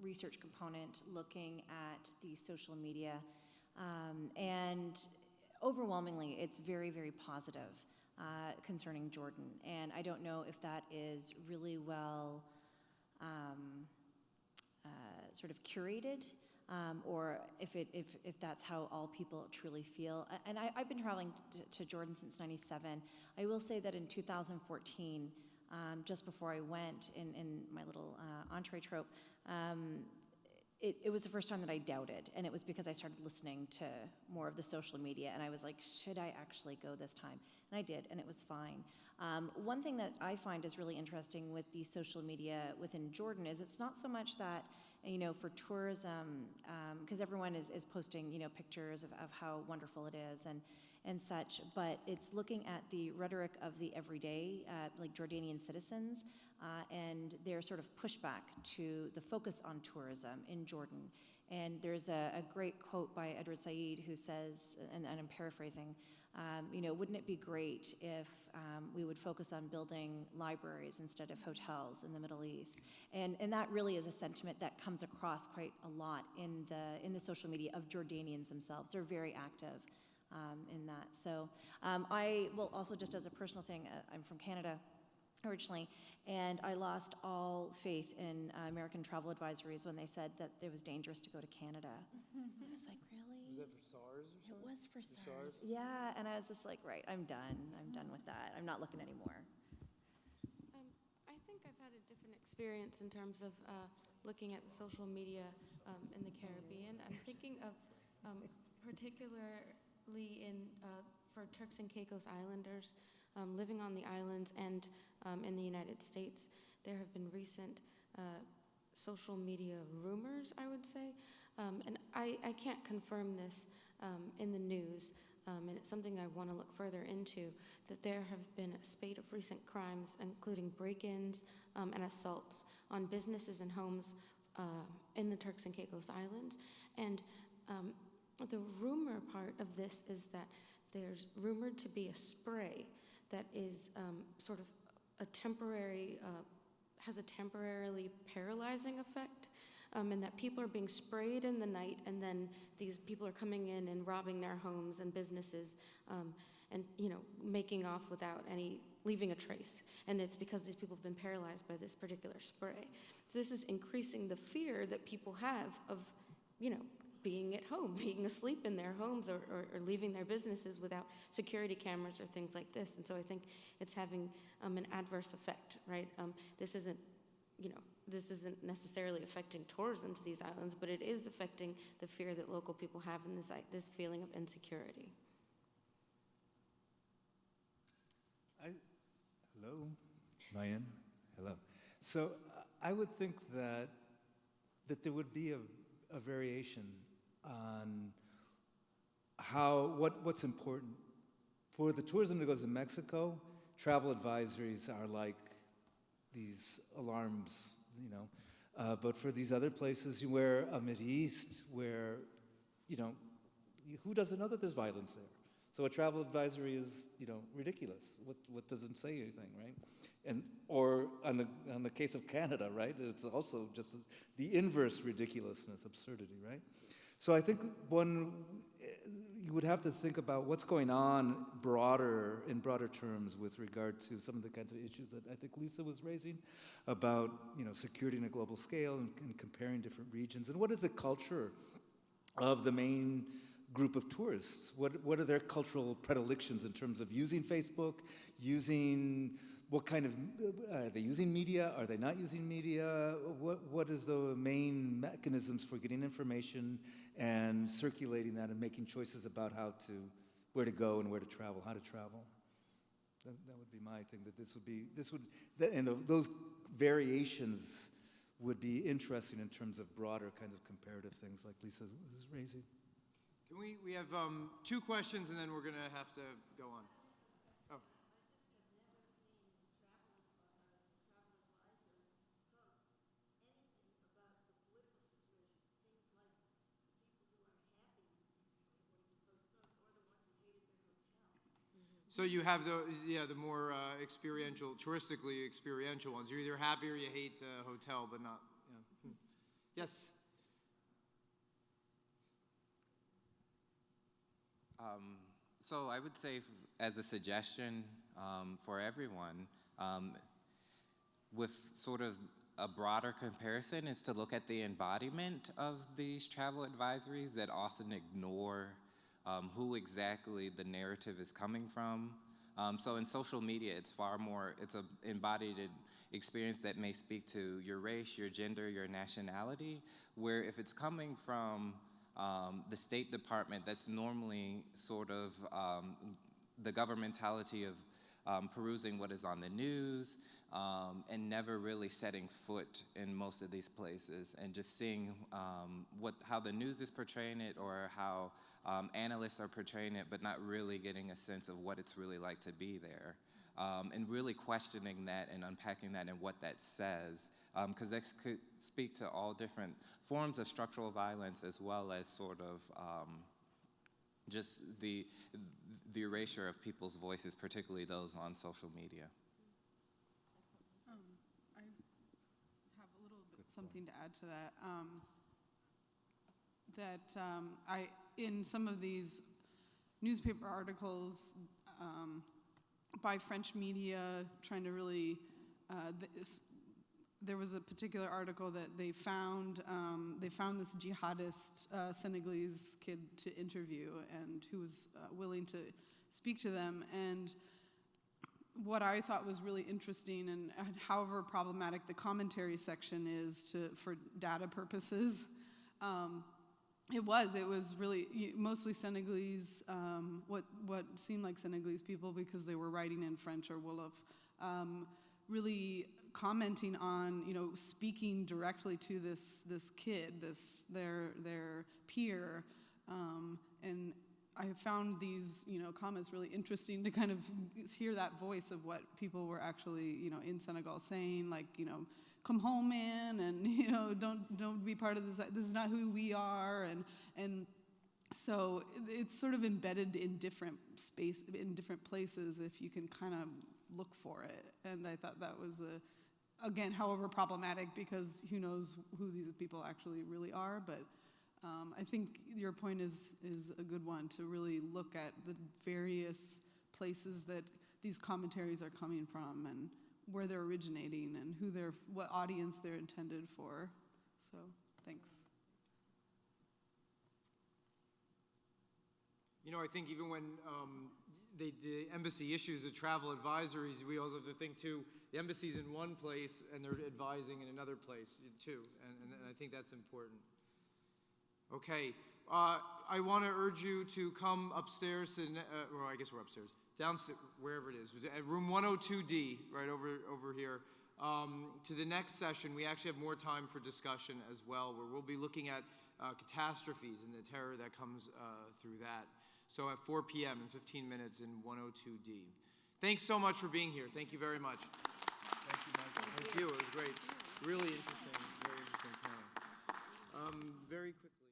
D: research component looking at the social media, and overwhelmingly, it's very, very positive concerning Jordan. And I don't know if that is really well sort of curated, or if that's how all people truly feel. And I've been traveling to Jordan since '97. I will say that in 2014, just before I went in my little entree trope, it was the first time that I doubted, and it was because I started listening to more of the social media, and I was like, should I actually go this time? And I did, and it was fine. One thing that I find is really interesting with the social media within Jordan is it's not so much that, you know, for tourism, because everyone is posting, you know, pictures of how wonderful it is and such, but it's looking at the rhetoric of the everyday, like Jordanian citizens, and their sort of pushback to the focus on tourism in Jordan. And there's a great quote by Edward Said who says, and I'm paraphrasing, you know, wouldn't it be great if we would focus on building libraries instead of hotels in the Middle East? And that really is a sentiment that comes across quite a lot in the social media of Jordanians themselves. They're very active in that. So I will also, just as a personal thing, I'm from Canada originally, and I lost all faith in American travel advisories when they said that it was dangerous to go to Canada. I was like, really?
A: Was that for SARS or something?
D: It was for SARS.
A: SARS?
D: Yeah, and I was just like, right, I'm done with that. I'm not looking anymore.
F: I think I've had a different experience in terms of looking at social media in the Caribbean. I'm thinking of particularly for Turks and Caicos Islanders living on the islands and in the United States. There have been recent social media rumors, I would say, and I can't confirm this in the news, and it's something I want to look further into, that there have been a spate of recent crimes, including break-ins and assaults on businesses and homes in the Turks and Caicos Islands. And the rumor part of this is that there's rumored to be a spray that is sort of a temporary, has a temporarily paralyzing effect, and that people are being sprayed in the night, and then these people are coming in and robbing their homes and businesses, and, you know, making off without leaving a trace. And it's because these people have been paralyzed by this particular spray. So this is increasing the fear that people have of, you know, being at home, being asleep in their homes, or leaving their businesses without security cameras or things like this. And so I think it's having an adverse effect, right? This isn't, you know, this isn't necessarily affecting tourism to these islands, but it is affecting the fear that local people have in this feeling of insecurity.
E: Hello, Mayan. Hello. So I would think that there would be a variation on what's important. For the tourism that goes to Mexico, travel advisories are like these alarms, you know. But for these other places where Mideast, where, you know, who doesn't know that there's violence there? So a travel advisory is, you know, ridiculous. What doesn't say anything, right? Or on the case of Canada, right? It's also just the inverse ridiculousness, absurdity, right? So I think you would have to think about what's going on in broader terms with regard to some of the kinds of issues that I think Lisa was raising about, you know, security on a global scale and comparing different regions. And what is the culture of the main group of tourists? What are their cultural predilections in terms of using Facebook, what kind of, are they using media? Are they not using media? What is the main mechanisms for getting information and circulating that and making choices about where to go and where to travel, how to travel? That would be my thing, that those variations would be interesting in terms of broader kinds of comparative things like Lisa is raising.
A: Can we have 2 questions and then we're going to have to go on. Oh. So you have the more touristically experiential ones. You're either happy or you hate the hotel, but not, you know. Yes?
J: So I would say, as a suggestion for everyone, with sort of a broader comparison, is to look at the embodiment of these travel advisories that often ignore who exactly the narrative is coming from. So in social media, it's an embodied experience that may speak to your race, your gender, your nationality, where if it's coming from the State Department, that's normally sort of the governmentality of perusing what is on the news and never really setting foot in most of these places and just seeing how the news is portraying it or how analysts are portraying it, but not really getting a sense of what it's really like to be there. And really questioning that and unpacking that and what that says, because that could speak to all different forms of structural violence as well as sort of just the erasure of people's voices, particularly those on social media.
C: I have a little bit something to add to that. In some of these newspaper articles by French media trying to really, there was a particular article that they found this jihadist Senegalese kid to interview and who was willing to speak to them. And what I thought was really interesting, and however problematic the commentary section is for data purposes, it was really mostly Senegalese, what seemed like Senegalese people because they were writing in French or Wolof, really commenting on, speaking directly to this kid, their peer, and I found these, comments really interesting to kind of hear that voice of what people were actually, in Senegal saying, like, come home, man, and don't be part of this. This is not who we are, and so it's sort of embedded in different places if you can kind of look for it. And I thought that was again, however problematic, because who knows who these people actually really are. But I think your point is a good one, to really look at the various places that these commentaries are coming from and where they're originating and what audience they're intended for. So, thanks.
A: I think even when the embassy issues the travel advisories, we also have to think too, the embassy's in one place and they're advising in another place too, and I think that's important. Okay, I want to urge you to come upstairs to, well, I guess we're upstairs, downstairs, wherever it is, at room 102D, right over here. To the next session, we actually have more time for discussion as well, where we'll be looking at catastrophes and the terror that comes through that. So at 4 p.m. in 15 minutes in 102D. Thanks so much for being here. Thank you very much. Thank you, Michael. Thank you. It was great. Really interesting, very interesting panel. Very quickly.